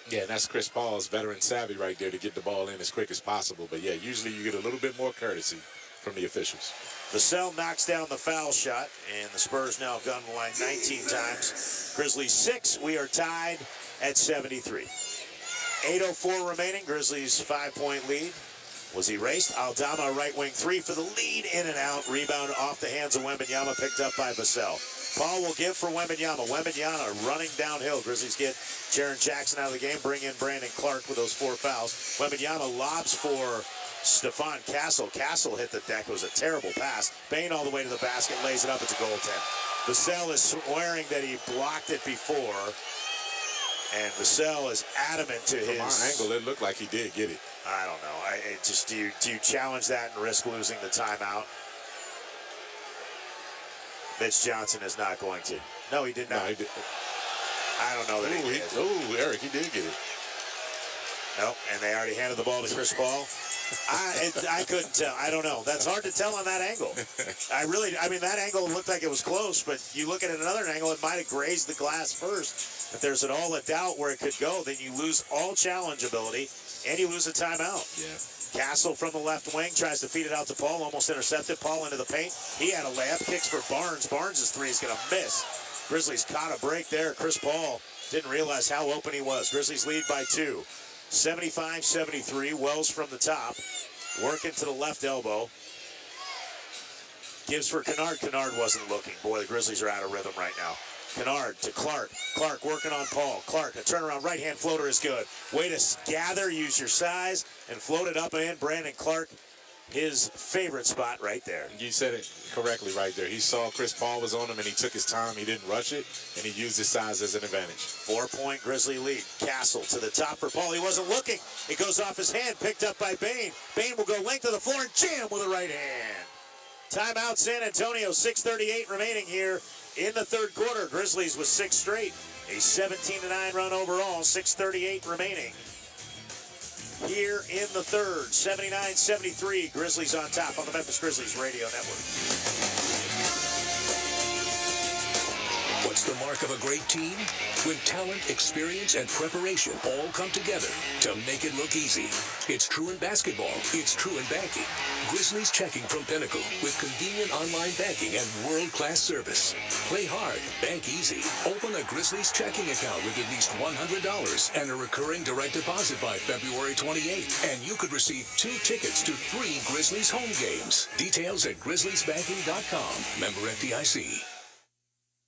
Yeah, and that's Chris Paul's veteran savvy right there to get the ball in as quick as possible. But, yeah, usually you get a little bit more courtesy from the officials. Vassell knocks down the foul shot, and the Spurs now have gone to the line 19 times. Grizzlies 6. We are tied at 73. 8:04 remaining. Grizzlies 5-point lead was erased. Aldama, right wing three for the lead, in and out. Rebound off the hands of Wembanyama, picked up by Vassell. Paul will give for Wembanyama. Wembanyama running downhill. Grizzlies get Jaren Jackson out of the game, bring in Brandon Clark with those 4 fouls. Wembanyama lobs for Stephon Castle. Castle hit the deck. It was a terrible pass. Bane all the way to the basket, lays it up. It's a goaltend. Vassell is swearing that he blocked it before. And Vassell is adamant to From his... our angle, it looked like he did get it. I don't know. Do you challenge that and risk losing the timeout? Mitch Johnson is not going to. No, he did not. No, he did. I don't know that he did. Oh, Eric, he did get it. Nope, and they already handed the ball to Chris Paul. I couldn't tell. I don't know. That's hard to tell on that angle. I mean, that angle looked like it was close, but you look at it another angle, it might have grazed the glass first. If there's at all a doubt where it could go, then you lose all challenge ability, and you lose a timeout. Yeah. Castle from the left wing tries to feed it out to Paul, almost intercepted. Paul into the paint. He had a layup, kicks for Barnes. Barnes' three is going to miss. Grizzlies caught a break there. Chris Paul didn't realize how open he was. Grizzlies lead by 2. 75-73. Wells from the top. Working to the left elbow. Gives for Kennard. Kennard wasn't looking. Boy, the Grizzlies are out of rhythm right now. Kennard to Clark. Clark working on Paul. Clark, a turnaround right-hand floater is good. Way to gather, use your size, and float it up and in. Brandon Clark, his favorite spot right there. You said it correctly right there. He saw Chris Paul was on him, and he took his time. He didn't rush it, and he used his size as an advantage. 4-point Grizzly lead. Castle to the top for Paul. He wasn't looking. It goes off his hand, picked up by Bane. Bane will go length of the floor and jam with the right hand. Timeout San Antonio, 6:38 remaining here in the third quarter. Grizzlies with 6 straight. A 17-9 run overall, 6:38 remaining. Here in the third, 79-73, Grizzlies on top on the Memphis Grizzlies Radio Network. What's the mark of a great team? When talent, experience, and preparation all come together to make it look easy. It's true in basketball. It's true in banking. Grizzlies Checking from Pinnacle with convenient online banking and world-class service. Play hard, bank easy. Open a Grizzlies checking account with at least $100 and a recurring direct deposit by February 28th. And you could receive 2 tickets to 3 Grizzlies home games. Details at grizzliesbanking.com. Member FDIC.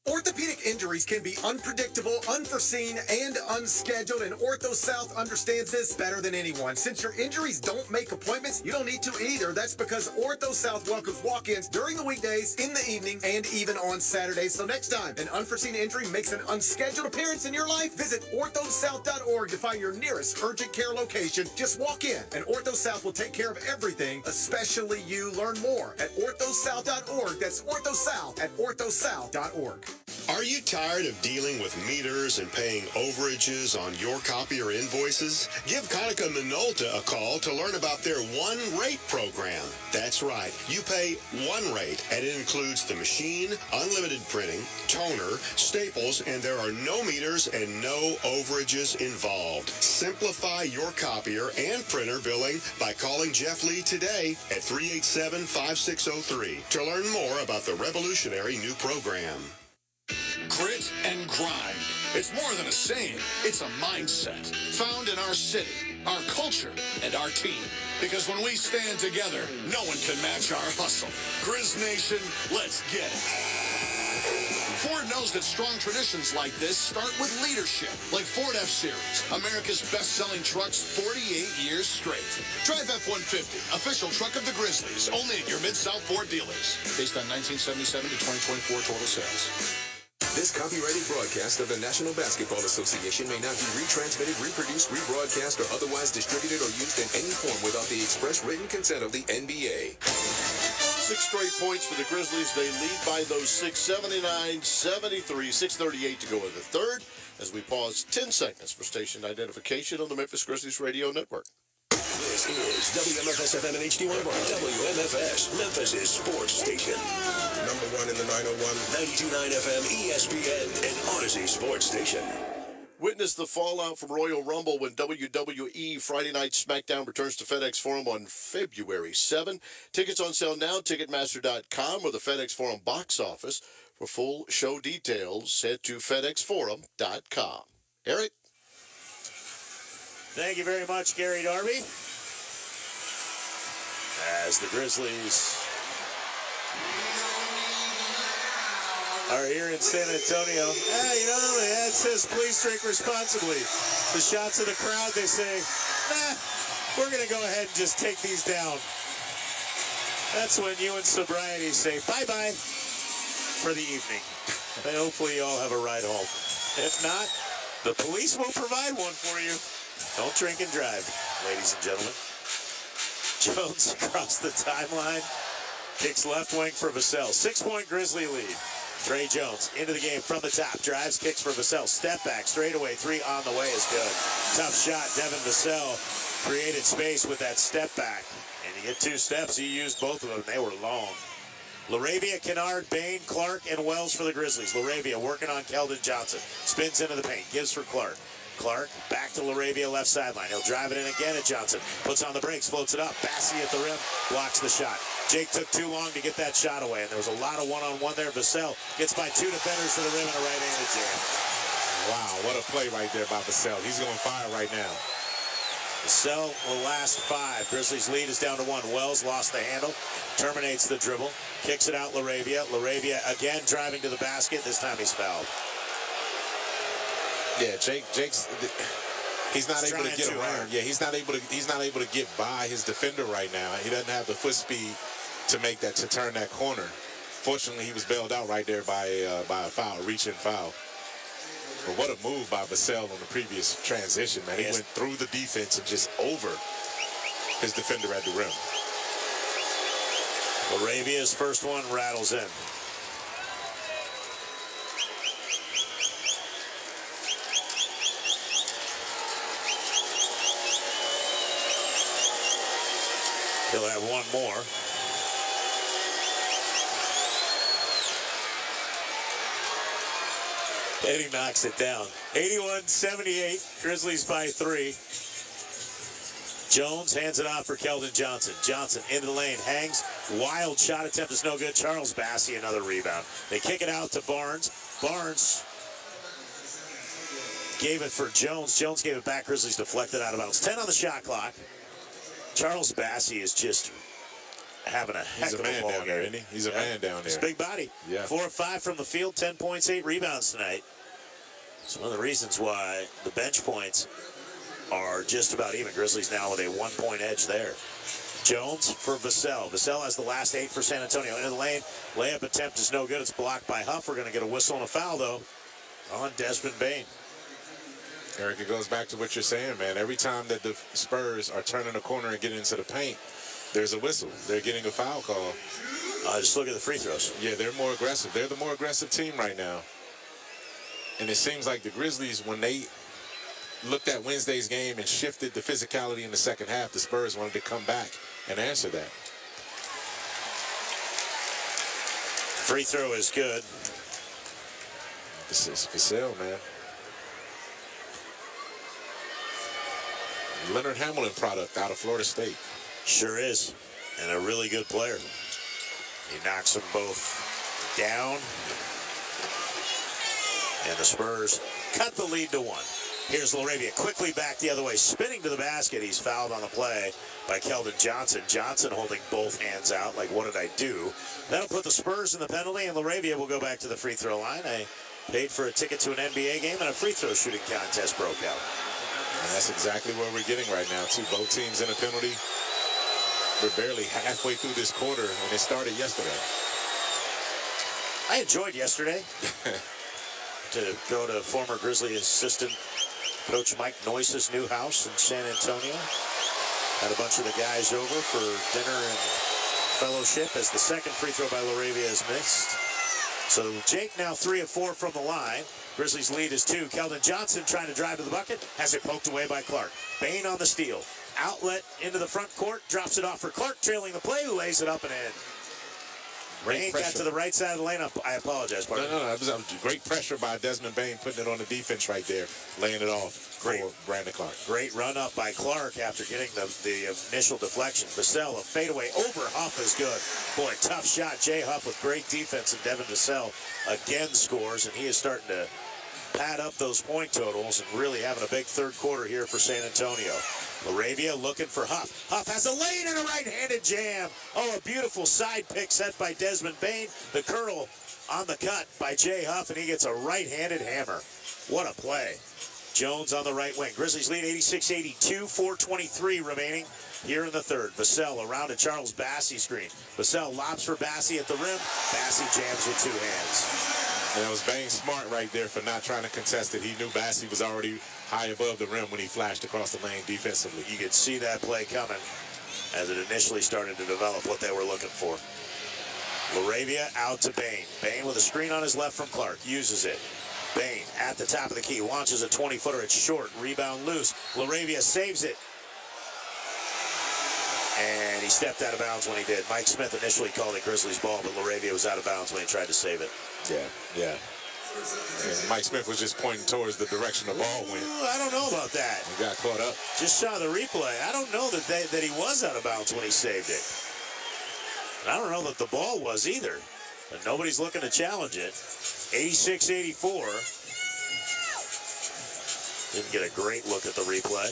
Orthopedic injuries can be unpredictable, unforeseen, and unscheduled, and Ortho South understands this better than anyone. Since your injuries don't make appointments, you don't need to either. That's because Ortho South welcomes walk-ins during the weekdays, in the evening, and even on Saturdays. So next time an unforeseen injury makes an unscheduled appearance in your life, visit orthosouth.org to find your nearest urgent care location. Just walk in, and Ortho South will take care of everything, especially you. Learn more at orthosouth.org. That's orthosouth at orthosouth.org. Are you tired of dealing with meters and paying overages on your copier invoices? Give Konica Minolta a call to learn about their One Rate program. That's right. You pay one rate, and it includes the machine, unlimited printing, toner, staples, and there are no meters and no overages involved. Simplify your copier and printer billing by calling Jeff Lee today at 387-5603 to learn more about the revolutionary new program. Grit and grind. It's more than a saying. It's a mindset found in our city, our culture, and our team. Because when we stand together, no one can match our hustle. Grizz Nation, let's get it. Ford knows that strong traditions like this start with leadership, like Ford F-Series, America's best-selling trucks 48 years straight. Drive F-150, official truck of the Grizzlies, only at your Mid-South Ford dealers. Based on 1977 to 2024 total sales. This copyrighted broadcast of the National Basketball Association may not be retransmitted, reproduced, rebroadcast, or otherwise distributed or used in any form without the express written consent of the NBA. 6 straight points for the Grizzlies. They lead by those 6, 79-73, 6:38 to go in the third, as we pause 10 seconds for station identification on the Memphis Grizzlies Radio Network. This is WMFS-FM and HD1 WMFS, Memphis' sports station. Number 1 in the 901. 92.9 FM, ESPN, and Odyssey Sports Station. Witness the fallout from Royal Rumble when WWE Friday Night SmackDown returns to FedEx Forum on February 7. Tickets on sale now, Ticketmaster.com or the FedEx Forum box office. For full show details, head to FedExForum.com. Eric? Thank you very much, Gary Darby. as the Grizzlies are here in San Antonio. Hey, the ad says please drink responsibly. The shots of the crowd, they say, nah, we're going to go ahead and just take these down. That's when you and sobriety say bye-bye for the evening. And hopefully you all have a ride home. If not, the police will provide one for you. Don't drink and drive, ladies and gentlemen. Jones across the timeline. Kicks left wing for Vassell. 6-point Grizzly lead. Trey Jones into the game from the top. Drives, kicks for Vassell. Step back, straightaway, 3 on the way is good. Tough shot, Devin Vassell created space with that step back. And you get 2 steps, he used both of them. They were long. LaRavia, Kennard, Bain, Clark, and Wells for the Grizzlies. LaRavia working on Keldon Johnson. Spins into the paint, gives for Clark. Clark back to LaRavia, left sideline. He'll drive it in again at Johnson. Puts on the brakes, floats it up. Bassey at the rim, blocks the shot. Jake took too long to get that shot away, and there was a lot of one-on-one there. Vassell gets by 2 defenders to the rim and a right-handed jam. Wow, what a play right there by Vassell. He's going fire right now. Vassell will last 5. Grizzlies lead is down to 1. Wells lost the handle, terminates the dribble, kicks it out LaRavia. LaRavia again driving to the basket. This time he's fouled. Yeah, Jake's he's not able to get around. Yeah, he's not able to get by his defender right now. He doesn't have the foot speed to turn that corner. Fortunately, he was bailed out right there by a foul, a reach-in foul. But what a move by Vassell on the previous transition, man. He went through the defense and just over his defender at the rim. LaRavia's first one rattles in. He'll have one more. And he knocks it down. 81-78. Grizzlies by 3. Jones hands it off for Keldon Johnson. Johnson into the lane, hangs. Wild shot attempt is no good. Charles Bassey, another rebound. They kick it out to Barnes. Barnes gave it for Jones. Jones gave it back. Grizzlies deflected out of bounds. 10 on the shot clock. Charles Bassey is just having a heck of a ball down there, isn't he? He's a man down there. He's a big body. Yeah. 4 of 5 from the field, 10 points, 8 rebounds tonight. It's one of the reasons why the bench points are just about even. Grizzlies now with a 1-point edge there. Jones for Vassell. Vassell has the last 8 for San Antonio. Into the lane. Layup attempt is no good. It's blocked by Huff. We're going to get a whistle and a foul, though, on Desmond Bain. Eric, it goes back to what you're saying, man. Every time that the Spurs are turning a corner and getting into the paint, there's a whistle. They're getting a foul call. Just look at the free throws. Yeah, they're more aggressive. They're the more aggressive team right now. And it seems like the Grizzlies, when they looked at Wednesday's game and shifted the physicality in the second half, the Spurs wanted to come back and answer that. Free throw is good. This is Vassell, man. Leonard Hamilton product out of Florida State. Sure is. And a really good player. He knocks them both down. And the Spurs cut the lead to 1. Here's LaRavia quickly back the other way, spinning to the basket. He's fouled on the play by Keldon Johnson. Johnson holding both hands out like, what did I do? That'll put the Spurs in the penalty, and LaRavia will go back to the free throw line. I paid for a ticket to an NBA game, and a free throw shooting contest broke out. And that's exactly where we're getting right now, too. Both teams in a penalty. We're barely halfway through this quarter, and it started yesterday. I enjoyed yesterday to go to former Grizzly assistant coach Mike Noyce's new house in San Antonio. Had a bunch of the guys over for dinner and fellowship as the second free throw by LaRavia is missed. So Jake now 3 of 4 from the line. Grizzlies lead is 2. Keldon Johnson trying to drive to the bucket. Has it poked away by Clark. Bain on the steal. Outlet into the front court. Drops it off for Clark, trailing the play, who lays it up and in. Bain got to the right side of the lane. I apologize, partner. No. It was great pressure by Desmond Bain, putting it on the defense right there, laying it off for Brandon Clark. Great run up by Clark after getting the initial deflection. Vassell, a fadeaway over Huff is good. Boy, tough shot. Jay Huff with great defense, and Devin Vassell again scores, and he is starting to pad up those point totals and really having a big third quarter here for San Antonio. Laravia looking for Huff. Huff has a lane and a right-handed jam. Oh, a beautiful side pick set by Desmond Bain. The curl on the cut by Jay Huff, and he gets a right-handed hammer. What a play. Jones on the right wing. Grizzlies lead 86-82, 4:23 remaining here in the third. Vassell around a Charles Bassey screen. Vassell lobs for Bassey at the rim. Bassey jams with two hands. And that was Bain smart right there for not trying to contest it. He knew Bassey was already high above the rim when he flashed across the lane defensively. You could see that play coming as it initially started to develop what they were looking for. Laravia out to Bain. Bain with a screen on his left from Clark. Uses it. Bain at the top of the key. Launches a 20-footer. It's short. Rebound loose. Laravia saves it. And he stepped out of bounds when he did. Mike Smith initially called it Grizzlies ball, but Laravia was out of bounds when he tried to save it. Yeah. And Mike Smith was just pointing towards the direction the ball went. I don't know about that. He got caught up. Just saw the replay. I don't know that he was out of bounds when he saved it. And I don't know that the ball was either. But nobody's looking to challenge it. 86-84. Didn't get a great look at the replay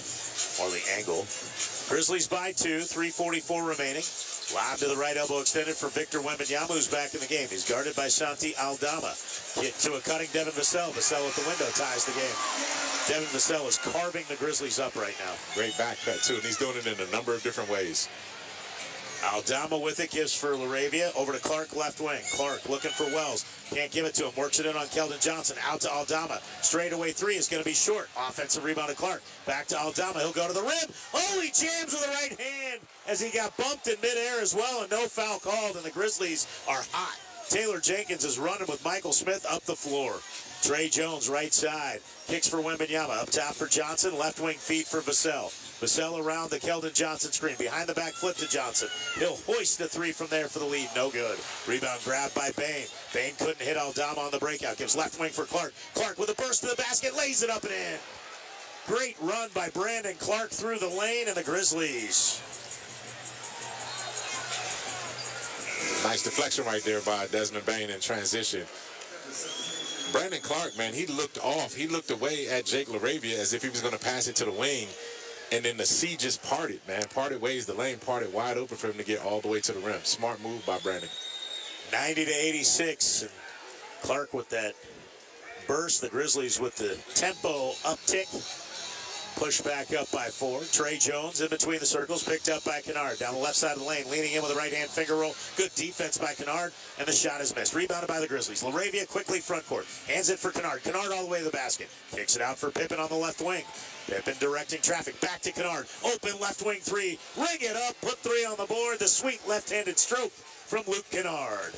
or the angle. Grizzlies by 2, 3:44 remaining. Lob to the right elbow extended for Victor Wembanyama, who's back in the game. He's guarded by Santi Aldama. Kick to a cutting Devin Vassell. Vassell at the window ties the game. Devin Vassell is carving the Grizzlies up right now. Great back cut, too, and he's doing it in a number of different ways. Aldama with it, gives for Laravia. Over to Clark, left wing. Clark looking for Wells. Can't give it to him. Works it in on Keldon Johnson. Out to Aldama. Straightaway three is going to be short. Offensive rebound to Clark. Back to Aldama. He'll go to the rim. Oh, he jams with the right hand as he got bumped in midair as well, and no foul called, and the Grizzlies are hot. Taylor Jenkins is running with Michael Smith up the floor. Trey Jones, right side. Kicks for Wembanyama. Up top for Johnson. Left wing feed for Vassell. Vassell around the Keldon Johnson screen. Behind the back flip to Johnson. He'll hoist the three from there for the lead. No good. Rebound grab by Bain. Bain couldn't hit Aldama on the breakout. Gives left wing for Clark. Clark with a burst to the basket. Lays it up and in. Great run by Brandon Clark through the lane, and the Grizzlies. Nice deflection right there by Desmond Bain in transition. Brandon Clark, man, he looked off. He looked away at Jake Laravia as if he was going to pass it to the wing. And then the sea just parted, man. Parted ways. The lane parted wide open for him to get all the way to the rim. Smart move by Brandon. 90-86. And Clark with that burst. The Grizzlies with the tempo uptick. Pushed back up by 4. Trey Jones in between the circles, picked up by Kennard. Down the left side of the lane, leaning in with a right-hand finger roll. Good defense by Kennard, and the shot is missed. Rebounded by the Grizzlies. Laravia quickly front court. Hands it for Kennard. Kennard all the way to the basket. Kicks it out for Pippen on the left wing. Pippen directing traffic. Back to Kennard. Open left wing three. Ring it up. Put 3 on the board. The sweet left-handed stroke from Luke Kennard.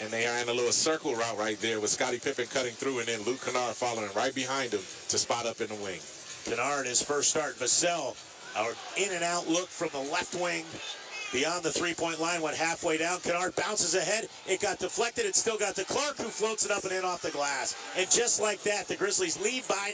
And they are in a little circle route right there with Scottie Pippen cutting through and then Luke Kennard following right behind him to spot up in the wing. Kennard, his first start. Vassell, our in and out look from the left wing beyond the three-point line, went halfway down. Kennard bounces ahead. It got deflected. It still got to Clark, who floats it up and in off the glass. And just like that, the Grizzlies lead by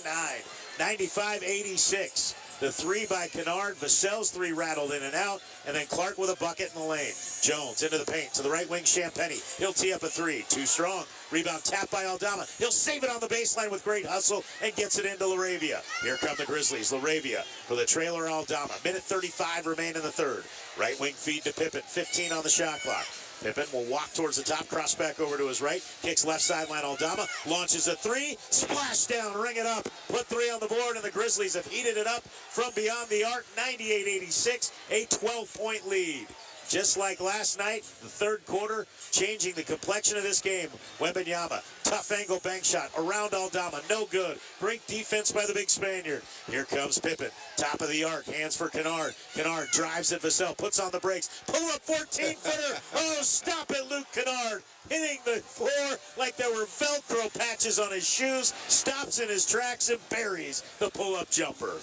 9, 95-86. The 3 by Kennard. Vassell's 3 rattled in and out. And then Clark with a bucket in the lane. Jones into the paint to the right wing, Champagnie. He'll tee up a 3. Too strong. Rebound tapped by Aldama. He'll save it on the baseline with great hustle and gets it into Laravia. Here come the Grizzlies. Laravia for the trailer Aldama. Minute 35 remain in the third. Right wing feed to Pippen. 15 on the shot clock. Pippen will walk towards the top, cross back over to his right, kicks left sideline Aldama, launches a 3, splash down, ring it up, put 3 on the board, and the Grizzlies have heated it up from beyond the arc, 98-86, a 12-point lead. Just like last night, the third quarter, changing the complexion of this game. Wembanyama, tough angle bank shot around Aldama, no good. Great defense by the big Spaniard. Here comes Pippen, top of the arc, hands for Kennard. Kennard drives at Vassell, puts on the brakes, pull up 14-footer. Oh, stop it, Luke Kennard. Hitting the floor like there were Velcro patches on his shoes, stops in his tracks and buries the pull-up jumper.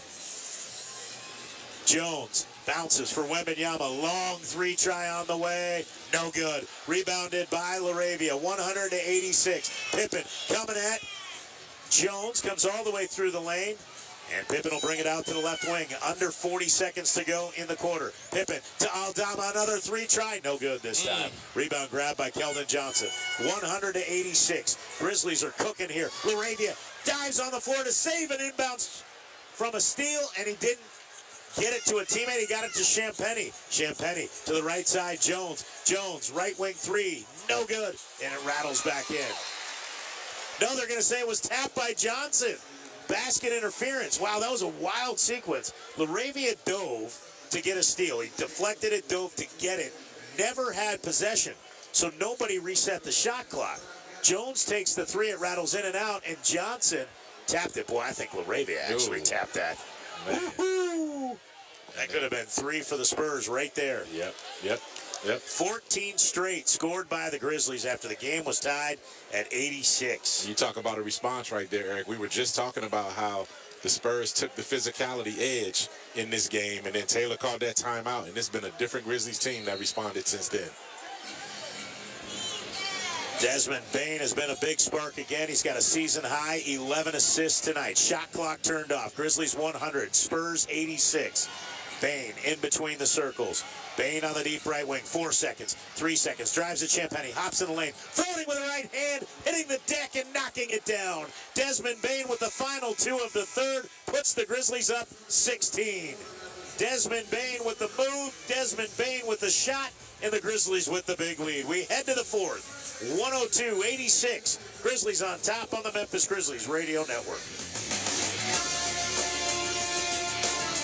Jones bounces for Wembanyama. Long 3 try on the way. No good. Rebounded by Laravia. 100-86. Pippen coming at Jones. Comes all the way through the lane. And Pippen will bring it out to the left wing. Under 40 seconds to go in the quarter. Pippen to Aldama. Another three try. No good this time. Rebound grab by Keldon Johnson. 100-86. Grizzlies are cooking here. LaRavia dives on the floor to save an inbounds from a steal, and he didn't get it to a teammate. He got it to Champagny. Champagny to the right side. Jones. Jones, right wing three. No good. And it rattles back in. No, they're going to say it was tapped by Johnson. Basket interference. Wow, that was a wild sequence. LaRavia dove to get a steal. He deflected it, dove to get it. Never had possession. So nobody reset the shot clock. Jones takes the three. It rattles in and out. And Johnson tapped it. Boy, I think LaRavia actually tapped that. Woo-hoo. That could have been three for the Spurs right there. Yep. 14 straight scored by the Grizzlies after the game was tied at 86. You talk about a response right there, Eric. We were just talking about how the Spurs took the physicality edge in this game, and then Taylor called that timeout, and it's been a different Grizzlies team that responded since then. Desmond Bane has been a big spark again. He's got a season-high 11 assists tonight. Shot clock turned off. Grizzlies 100, Spurs 86. Bane in between the circles. Bane on the deep right wing. 4 seconds. 3 seconds. Drives at Champagny. Hops in the lane. Floating with the right hand. Hitting the deck and knocking it down. Desmond Bane with the final two of the third. Puts the Grizzlies up 16. Desmond Bane with the move. Desmond Bane with the shot. And the Grizzlies with the big lead. We head to the fourth. 102-86. Grizzlies on top on the Memphis Grizzlies Radio Network.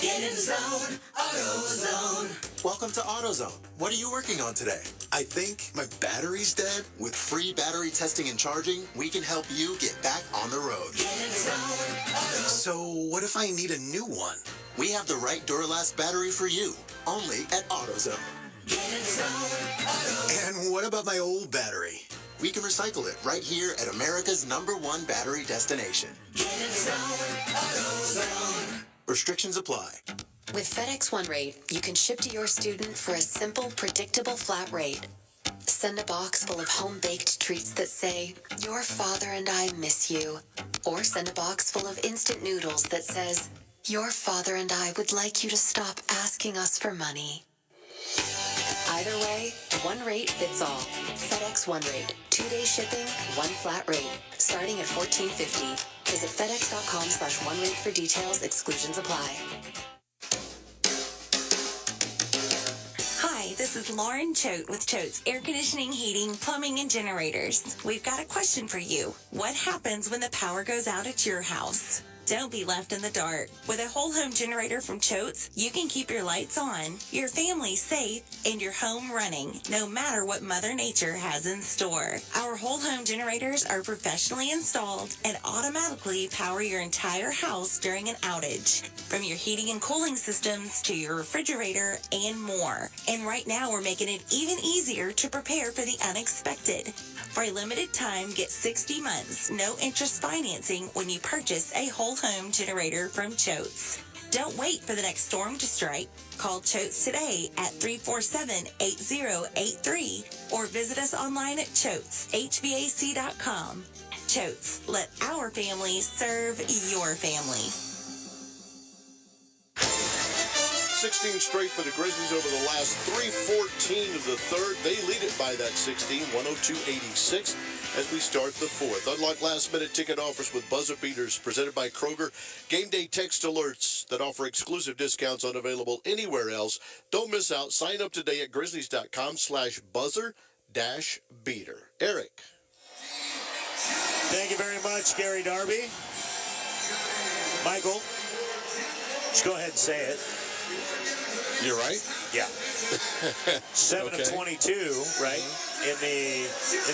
Get in the zone, AutoZone. Welcome to AutoZone. What are you working on today? I think my battery's dead. With free battery testing and charging, we can help you get back on the road. Get in the zone, AutoZone. So what if I need a new one? We have the right Duralast battery for you, only at AutoZone. Get in the zone, AutoZone. And what about my old battery? We can recycle it right here at America's #1 battery destination. Get in the zone, AutoZone. Restrictions apply. With FedEx One Rate, you can ship to your student for a simple, predictable flat rate. Send a box full of home-baked treats that say, "Your father and I miss you." Or send a box full of instant noodles that says, "Your father and I would like you to stop asking us for money." Either way, one rate fits all. FedEx One Rate. 2-day shipping, one flat rate. Starting at $14.50. Visit FedEx.com/OneRate for details. Exclusions apply. Hi, this is Lauren Choate with Choate's Air Conditioning, Heating, Plumbing, and Generators. We've got a question for you. What happens when the power goes out at your house? Don't be left in the dark. With a whole home generator from Choate's, you can keep your lights on, your family safe, and your home running, no matter what Mother Nature has in store. Our whole home generators are professionally installed and automatically power your entire house during an outage. From your heating and cooling systems to your refrigerator and more. And right now we're making it even easier to prepare for the unexpected. For a limited time, get 60 months, no interest financing when you purchase a whole home generator from Choate's. Don't wait for the next storm to strike. Call Choate's today at 347-8083 or visit us online at ChoatesHVAC.com. Choate's, let our family serve your family. 16 straight for the Grizzlies over the last 3:14 of the third. They lead it by that 16, 102-86 as we start the fourth. Unlock last-minute ticket offers with buzzer beaters presented by Kroger. Game day text alerts that offer exclusive discounts unavailable anywhere else. Don't miss out. Sign up today at grizzlies.com/buzzer-beater. Eric. Thank you very much, Gary Darby. Michael, just go ahead and say it. You're right? Yeah. 7 of 22, right, in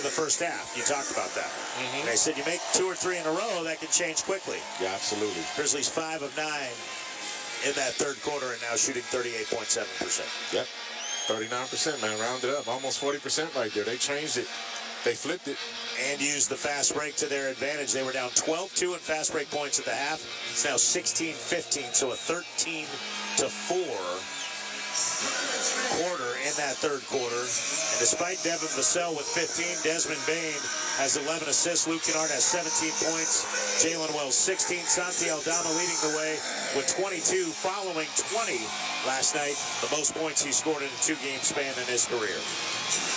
the first half. You talked about that. And I said you make 2 or 3 in a row, that can change quickly. Yeah, absolutely. Grizzlies 5 of 9 in that third quarter and now shooting 38.7%. Yep. 39%, man. Round it up. Almost 40% right there. They changed it. They flipped it. And used the fast break to their advantage. They were down 12-2 in fast break points at the half. It's now 16-15, so a 13-4 quarter in that third quarter. And despite Devin Vassell with 15, Desmond Bain has 11 assists. Luke Kennard has 17 points. Jalen Wells 16. Santi Aldama leading the way with 22, following 20 last night, the most points he scored in a two-game span in his career.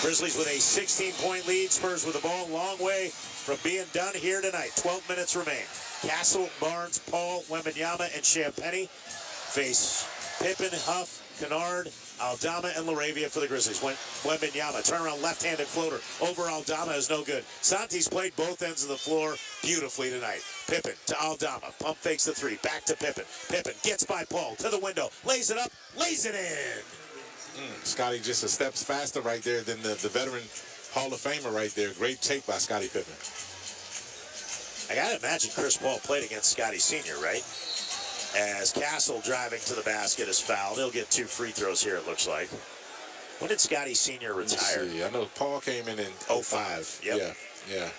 Grizzlies with a 16-point lead. Spurs with the ball, long way from being done here tonight. 12 minutes remain. Castle, Barnes, Paul, Wembanyama, and Champagnie face Pippen, Huff, Kennard, Aldama, and LaRavia for the Grizzlies. Wembanyama, turnaround left-handed floater over Aldama is no good. Santi's played both ends of the floor beautifully tonight. Pippen to Aldama, pump fakes the three, back to Pippen. Pippen gets by Paul, to the window, lays it up, lays it in. Scotty just a steps faster right there than the veteran Hall of Famer right there. Great take by Scottie Pippen. I gotta imagine Chris Paul played against Scotty Sr., right? As Castle driving to the basket is fouled. He'll get 2 free throws here, it looks like. When did Scotty Sr. retire? I know Paul came in 05. Yep. Yeah.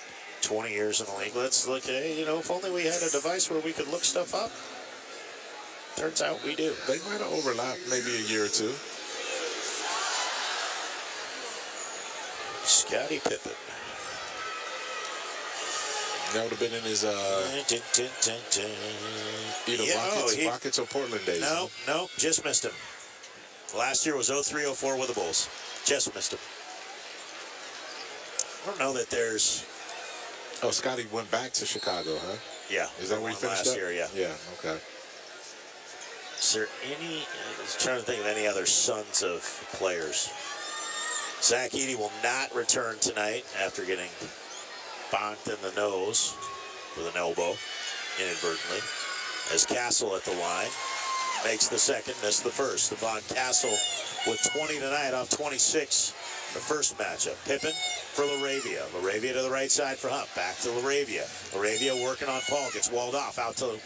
20 years in the league. Let's look at it. You know, if only we had a device where we could look stuff up. Turns out we do. They might have overlapped maybe a year or two. Scottie Pippen. That would have been in his either Rockets or Portland days. No, just missed him. Last year was 03-04 with the Bulls. Just missed him. I don't know that there's... Oh, Scotty went back to Chicago, huh? Yeah. Is that where he finished last up? year, yeah. Yeah, okay. Is there any... I was trying to think of any other sons of players. Zach Edey will not return tonight after getting bonked in the nose with an elbow inadvertently. As Castle at the line makes the second, missed the first. Devon Castle with 20 tonight off 26 the first matchup. Pippen for LaRavia. LaRavia to the right side for Hunt. Back to LaRavia. LaRavia working on Paul. Gets walled off. Out to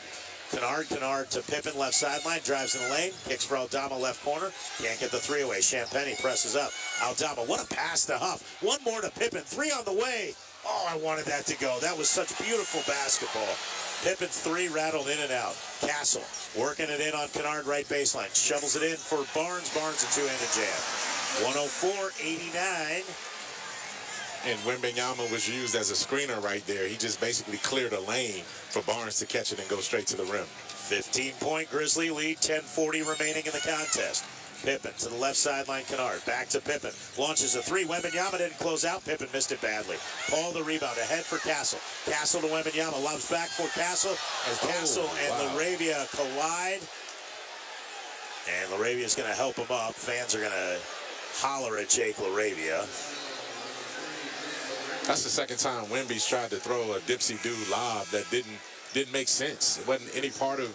Kennard. Kennard to Pippen left sideline. Drives in the lane. Kicks for Aldama left corner. Can't get the three away. Champagnie presses up. Aldama. What a pass to Huff. One more to Pippen. 3 on the way. Oh, I wanted that to go. That was such beautiful basketball. Pippen's 3 rattled in and out. Castle working it in on Kennard right baseline. Shovels it in for Barnes. Barnes a two-handed jam. 104-89. And Wembanyama was used as a screener right there. He just basically cleared a lane for Barnes to catch it and go straight to the rim. 15-point Grizzly lead, 10:40 remaining in the contest. Pippen to the left sideline, Kennard. Back to Pippen. Launches a 3. Wembanyama didn't close out. Pippen missed it badly. Paul the rebound. Ahead for Castle. Castle to Wembanyama. Lobs back for Castle. As Castle and LaRavia collide. And LaRavia's going to help him up. Fans are going to holler at Jake LaRavia. That's the second time Wemby's tried to throw a dipsy-do lob that didn't make sense. It wasn't any part of...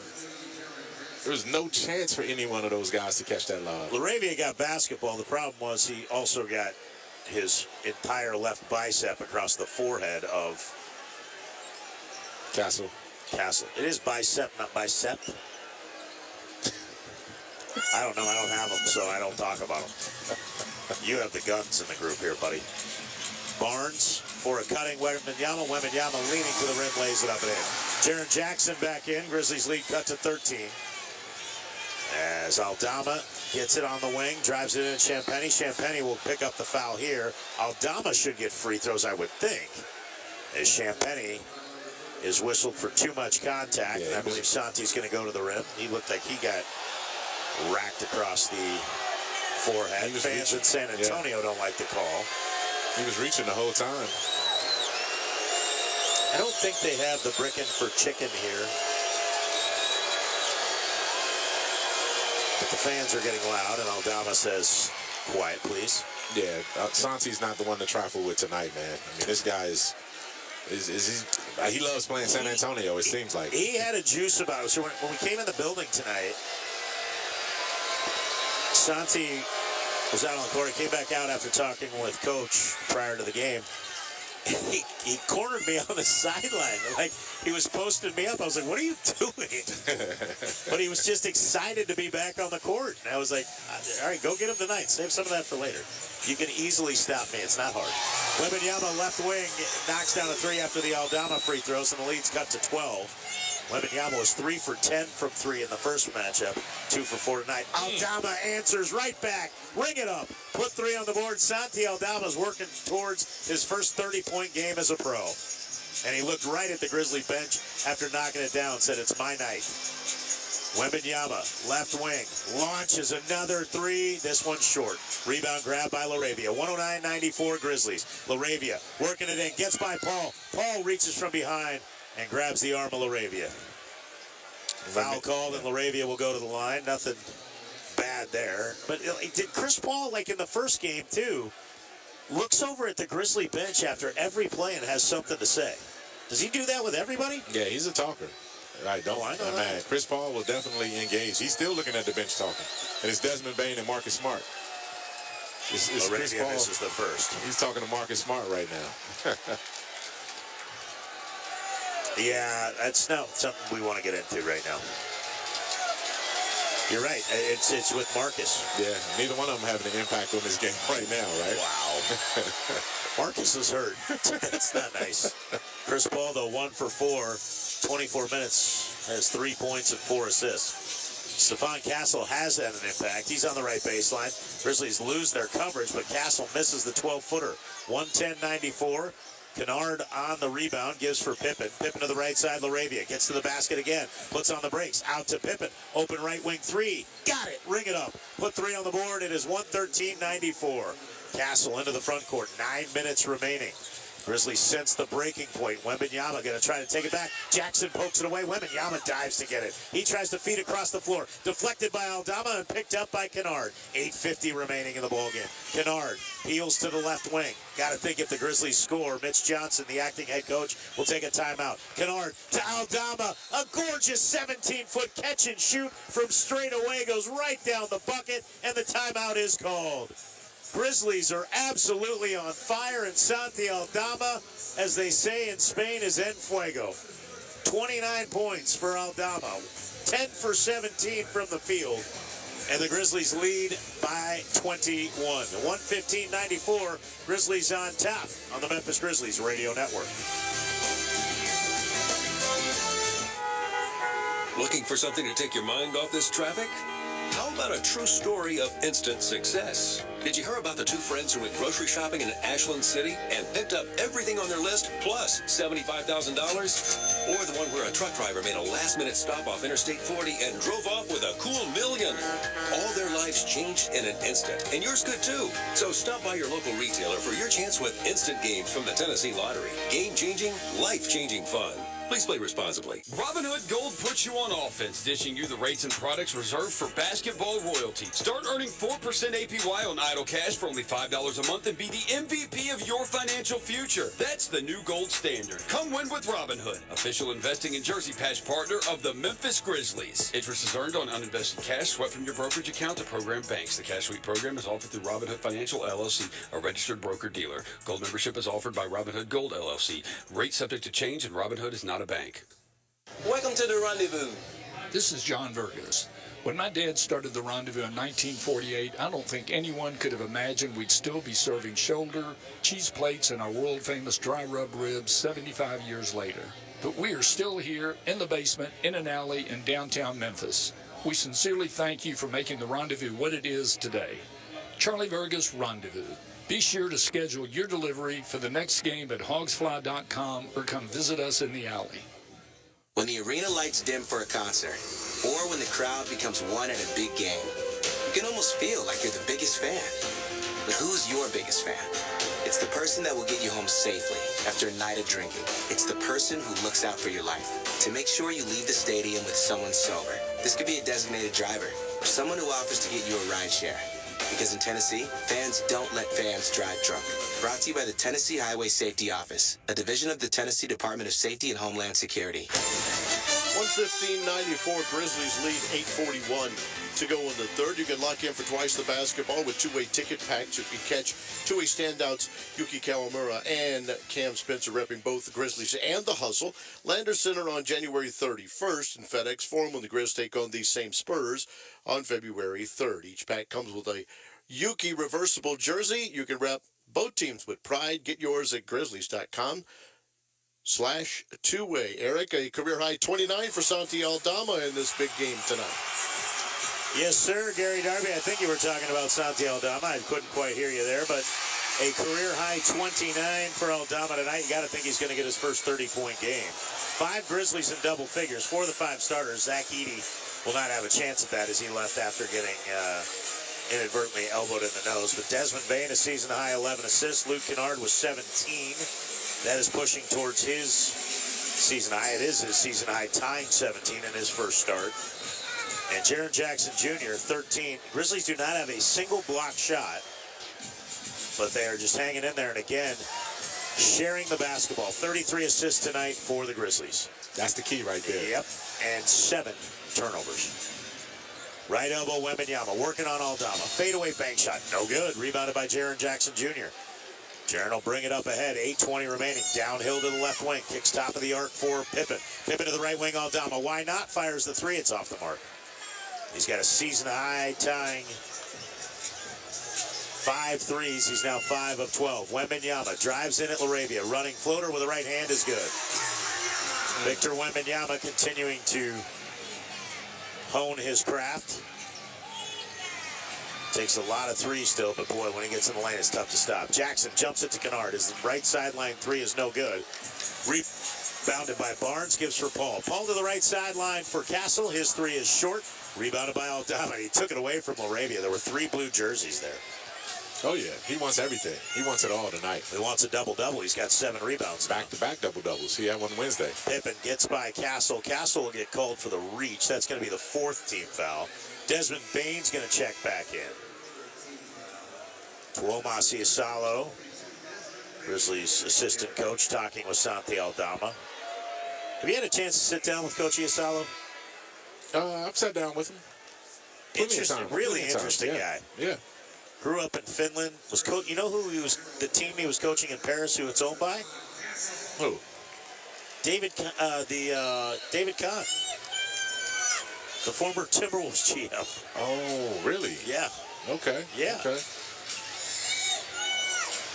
There was no chance for any one of those guys to catch that lob. LaRavia got basketball. The problem was he also got his entire left bicep across the forehead of Castle. It is bicep, not bicep. I don't know. I don't have them, so I don't talk about them. You have the guns in the group here, buddy. Barnes for a cutting Wembanyama. Wembanyama leaning to the rim, lays it up and in. Jaren Jackson back in. Grizzlies lead cut to 13. As Aldama gets it on the wing, drives it in Champagnie. Champagnie will pick up the foul here. Aldama should get free throws, I would think, as Champagnie is whistled for too much contact. And I believe Santi's going to go to the rim. He looked like he got racked across the forehead. Fans in San Antonio don't like the call. He was reaching the whole time. I don't think they have the brickin' for chicken here. But the fans are getting loud, and Aldama says, quiet, please. Yeah, Santi's not the one to trifle with tonight, man. I mean, this guy he loves playing San Antonio, it seems like. He had a juice about it. So when we came in the building tonight, Santi was out on the court. He came back out after talking with Coach prior to the game. He cornered me on the sideline. Like, he was posting me up. I was like, what are you doing? But he was just excited to be back on the court. And I was like, all right, go get him tonight. Save some of that for later. You can easily stop me. It's not hard. Wembanyama left wing knocks down a 3 after the Aldama free throws, and the lead's cut to 12. Wembanyama was 3 for 10 from 3 in the first matchup, 2 for 4 tonight. Aldama answers right back. Ring it up. Put 3 on the board. Santi Aldama's working towards his first 30-point game as a pro. And he looked right at the Grizzly bench after knocking it down, said, it's my night. Wembanyama, left wing, launches another 3. This one's short. Rebound grab by LaRavia. 109-94 Grizzlies. LaRavia working it in, gets by Paul. Paul reaches from behind and grabs the arm of LaRavia. Foul called, and LaRavia will go to the line. Nothing bad there. But did Chris Paul, like in the first game too, looks over at the Grizzly bench after every play and has something to say? Does he do that with everybody? Yeah, he's a talker. I know that. Chris Paul will definitely engage. He's still looking at the bench talking. And it's Desmond Bain and Marcus Smart. It's Chris Paul. This is the first. He's talking to Marcus Smart right now. Yeah, that's not something we want to get into right now. You're right. It's with Marcus. Yeah, neither one of them having an impact on this game right now, right? Wow. Marcus is hurt. That's not nice. Chris Paul, though, 1 for 4, 24 minutes, has 3 points and 4 assists. Stephon Castle has had an impact. He's on the right baseline. Grizzlies lose their coverage, but Castle misses the 12-footer. 110-94. Kennard on the rebound, gives for Pippen. Pippen to the right side, LaRavia gets to the basket again, puts on the brakes, out to Pippen. Open right wing 3, got it, ring it up. Put 3 on the board, it is 113-94. Castle into the front court, 9 minutes remaining. Grizzlies sense the breaking point. Wembanyama going to try to take it back. Jackson pokes it away. Wembanyama dives to get it. He tries to feed across the floor. Deflected by Aldama and picked up by Kennard. 8:50 remaining in the ballgame. Kennard peels to the left wing. Got to think if the Grizzlies score, Mitch Johnson, the acting head coach, will take a timeout. Kennard to Aldama. A gorgeous 17-foot catch and shoot from straight away. Goes right down the bucket, and the timeout is called. Grizzlies are absolutely on fire, and Santi Aldama, as they say in Spain, is en fuego. 29 points for Aldama, 10 for 17 from the field, and the Grizzlies lead by 21. 115-94, Grizzlies on top on the Memphis Grizzlies Radio Network. Looking for something to take your mind off this traffic? How about a true story of instant success? Did you hear about the 2 friends who went grocery shopping in Ashland City and picked up everything on their list plus $75,000? Or the one where a truck driver made a last-minute stop off Interstate 40 and drove off with a cool $1 million? All their lives changed in an instant, and yours could too. So stop by your local retailer for your chance with instant games from the Tennessee Lottery. Game-changing, life-changing fun. Please play responsibly. Robinhood Gold puts you on offense, dishing you the rates and products reserved for basketball royalty. Start earning 4% APY on idle cash for only $5 a month and be the MVP of your financial future. That's the new gold standard. Come win with Robinhood, official investing and jersey patch partner of the Memphis Grizzlies. Interest is earned on uninvested cash swept from your brokerage account to program banks. The Cash Sweep program is offered through Robinhood Financial LLC, a registered broker-dealer. Gold membership is offered by Robinhood Gold LLC. Rate subject to change, and Robinhood is not a bank. Welcome to the Rendezvous. This is John Vergas. When my dad started the Rendezvous in 1948, I don't think anyone could have imagined we'd still be serving shoulder, cheese plates, and our world-famous dry rub ribs 75 years later. But we are still here in the basement, in an alley in downtown Memphis. We sincerely thank you for making the Rendezvous what it is today. Charlie Vergas Rendezvous. Be sure to schedule your delivery for the next game at hogsfly.com or come visit us in the alley. When the arena lights dim for a concert, or when the crowd becomes one at a big game, you can almost feel like you're the biggest fan. But who's your biggest fan? It's the person that will get you home safely after a night of drinking. It's the person who looks out for your life to make sure you leave the stadium with someone sober. This could be a designated driver or someone who offers to get you a ride share. Because in Tennessee, fans don't let fans drive drunk. Brought to you by the Tennessee Highway Safety Office, a division of the Tennessee Department of Safety and Homeland Security. 115-94, Grizzlies lead 8:41 to go in the third. You can lock in for twice the basketball with two-way ticket packs. You can catch two-way standouts Yuki Kawamura and Cam Spencer repping both the Grizzlies and the Hustle. Landers Center on January 31st in FedEx Forum when the Grizz take on these same Spurs on February 3rd. Each pack comes with a Yuki reversible jersey. You can rep both teams with pride. Get yours at Grizzlies.com. 2-way. Eric, a career high 29 for Santi Aldama in this big game tonight. Yes, sir, Gary Darby. I think you were talking about Santi Aldama. I couldn't quite hear you there, but a career high 29 for Aldama tonight. You got to think he's going to get his first 30-point game. 5 Grizzlies in double figures. 4 of the 5 starters. Zach Edey will not have a chance at that as he left after getting inadvertently elbowed in the nose. But Desmond Bane, a season-high 11 assists. Luke Kennard was 17. That is pushing towards his season-high. It is his season-high, tying 17 in his first start. And Jaren Jackson Jr., 13. Grizzlies do not have a single block shot, but they are just hanging in there. And again, sharing the basketball. 33 assists tonight for the Grizzlies. That's the key right there. Yep, and 7 turnovers. Right elbow, Wembanyama working on Aldama. Fadeaway bank shot, no good. Rebounded by Jaren Jackson Jr. Jaren will bring it up ahead. 8:20 remaining. Downhill to the left wing. Kicks top of the arc for Pippen. Pippen to the right wing, Aldama. Why not? Fires the 3. It's off the mark. He's got a season-high tying 5 threes. He's now 5 of 12. Wembanyama drives in at LaRavia. Running floater with the right hand is good. Victor Wembanyama continuing to hone his craft. Takes a lot of 3s still, but boy, when he gets in the lane, it's tough to stop. Jackson jumps it to Kennard. His right sideline 3 is no good. Rebounded by Barnes, gives for Paul. Paul to the right sideline for Castle. His 3 is short. Rebounded by Aldama. He took it away from LaRavia. There were 3 blue jerseys there. Oh, yeah. He wants everything. He wants it all tonight. He wants a double-double. He's got 7 rebounds. Back-to-back double-doubles. He had one Wednesday. Pippen gets by Castle. Castle will get called for the reach. That's going to be the 4th team foul. Desmond Bane's going to check back in. Tuomas Iasalo, Grizzlies assistant coach, talking with Santi Aldama. Have you had a chance to sit down with Coach Iasalo? I've sat down with him. Interesting, really interesting guy. Yeah. Grew up in Finland. Was you know who he was? The team he was coaching in Paris, who it's owned by? Who? David Kahn, the former Timberwolves GM. Oh, really? Yeah. Okay. Yeah. Okay.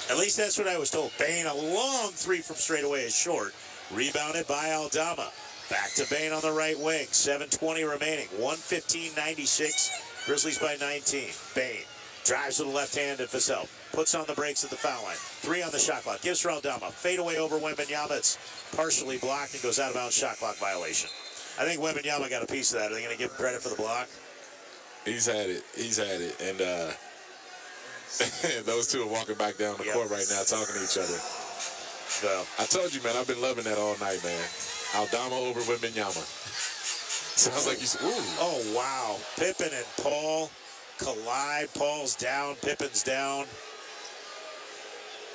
At least that's what I was told. Bane, a long 3 from straight away is short. Rebounded by Aldama. Back to Bane on the right wing. 7:20 remaining. 115-96. Grizzlies by 19. Bane drives with the left hand at Vassell. Puts on the brakes at the foul line. 3 on the shot clock. Gives for Aldama. Fade away over Wembanyama. It's partially blocked and goes out of bounds. Shot clock violation. I think Wembanyama got a piece of that. Are they going to give him credit for the block? He's had it. And those two are walking back down the court right now talking to each other. So I told you, man, I've been loving that all night, man. Aldama over Wembanyama. Sounds like you said, ooh. Oh, wow. Pippen and Paul collide. Paul's down. Pippen's down.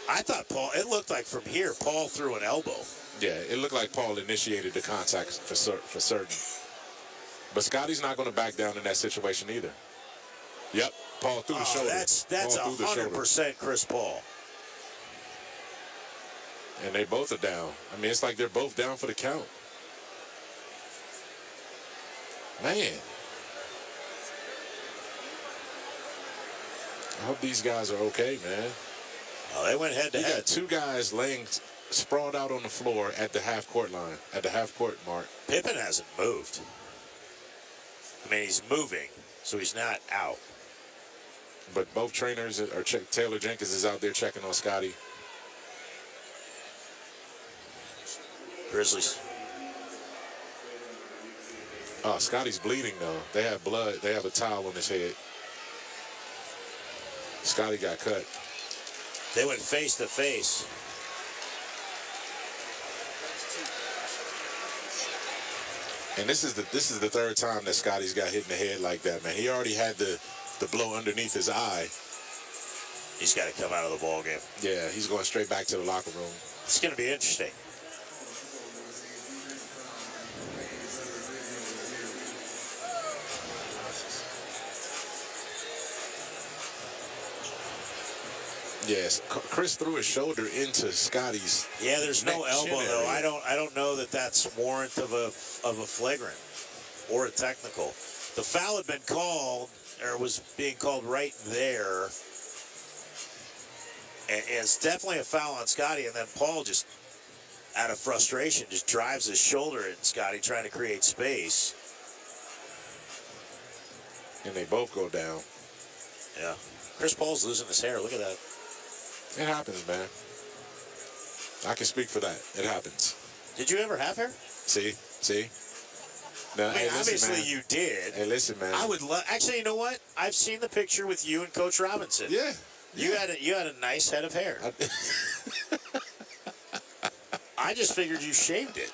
I thought it looked like from here, Paul threw an elbow. Yeah, it looked like Paul initiated the contact for certain. But Scotty's not going to back down in that situation either. Yep, Paul threw the shoulder. That's 100% Chris Paul. And they both are down. I mean, it's like they're both down for the count. Man. I hope these guys are okay, man. Oh, they went head to head. You got 2 guys laying sprawled out on the floor at the half-court line, at the half-court mark. Pippen hasn't moved. I mean, he's moving, so he's not out. But both trainers, Taylor Jenkins is out there checking on Scotty. Grizzlies. Oh, Scotty's bleeding, though. They have blood. They have a towel on his head. Scotty got cut. They went face to face. And this is the 3rd time that Scotty's got hit in the head like that, man. He already had the blow underneath his eye. He's got to come out of the ball game. Yeah, he's going straight back to the locker room. It's going to be interesting. Yes, Chris threw his shoulder into Scotty's. Yeah, there's no elbow though. I don't know that that's warrant of a flagrant or a technical. The foul had been called, or was being called right there, and it's definitely a foul on Scotty. And then Paul just out of frustration, just drives his shoulder in, Scotty, trying to create space. And they both go down. Yeah. Chris Paul's losing his hair. Look at that. It happens, man. I can speak for that. It happens. Did you ever have hair? See? No, I mean, hey, listen, obviously man. you did. Hey, listen, man. I would love. Actually, you know what? I've seen the picture with you and Coach Robinson. Yeah. You had a nice head of hair. I just figured you shaved it.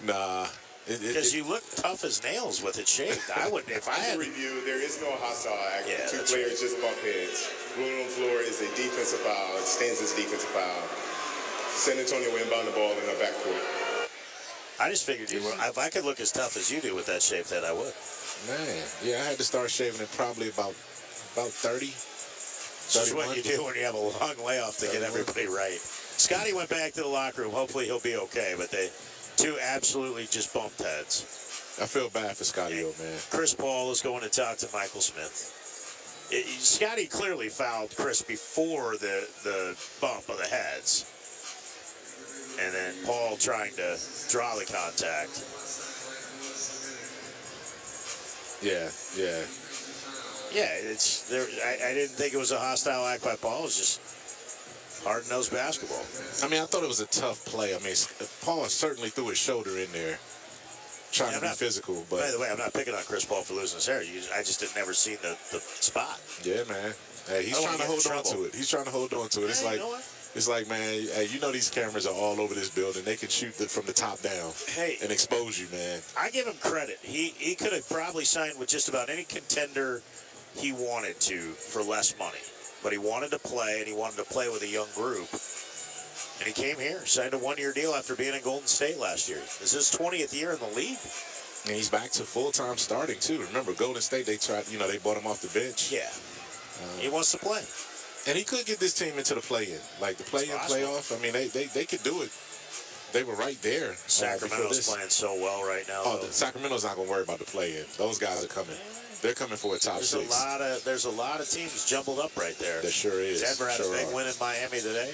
Nah. Because you look tough as nails with it shaved. I would if I had. Review, there is no hostile act. Yeah, Two that's players just bump heads. Rolling on the floor is a defensive foul. It stands as a defensive foul. San Antonio inbound the ball in our backcourt. I just figured you were. If I could look as tough as you do with that shaved head, I would. Man, yeah, I had to start shaving it probably about 30. This is what you do when you have a long layoff to get everybody right. Scotty went back to the locker room. Hopefully he'll be okay, but they two absolutely just bumped heads. I feel bad for Scotty, man. Chris Paul is going to talk to Michael Smith. Scotty clearly fouled Chris before the bump of the heads. And then Paul trying to draw the contact. Yeah. Yeah, it's there. I didn't think it was a hostile act by Paul. It was just hard-nosed basketball. I mean, I thought it was a tough play. I mean, Paul certainly threw his shoulder in there, trying to be physical. But by the way, I'm not picking on Chris Paul for losing his hair. I just had never seen the spot. Yeah, man. Hey, he's trying to hold on to it. He's trying to hold on to it. It's like. It's like, man, hey, you know these cameras are all over this building. They can shoot from the top down and expose you, man. I give him credit. He could have probably signed with just about any contender he wanted to for less money. But he wanted to play, and he wanted to play with a young group. And he came here, signed a one-year deal after being in Golden State last year. This is his 20th year in the league. And he's back to full-time starting, too. Remember, Golden State, they bought him off the bench. Yeah. He wants to play. And he could get this team into the play-in. Like the play-in playoff, I mean, they could do it. They were right there. Sacramento's playing so well right now. Oh, Sacramento's not going to worry about the play-in. Those guys are coming. They're coming for a top six. There's a lot of teams jumbled up right there. There sure is. Denver had a big win in Miami today.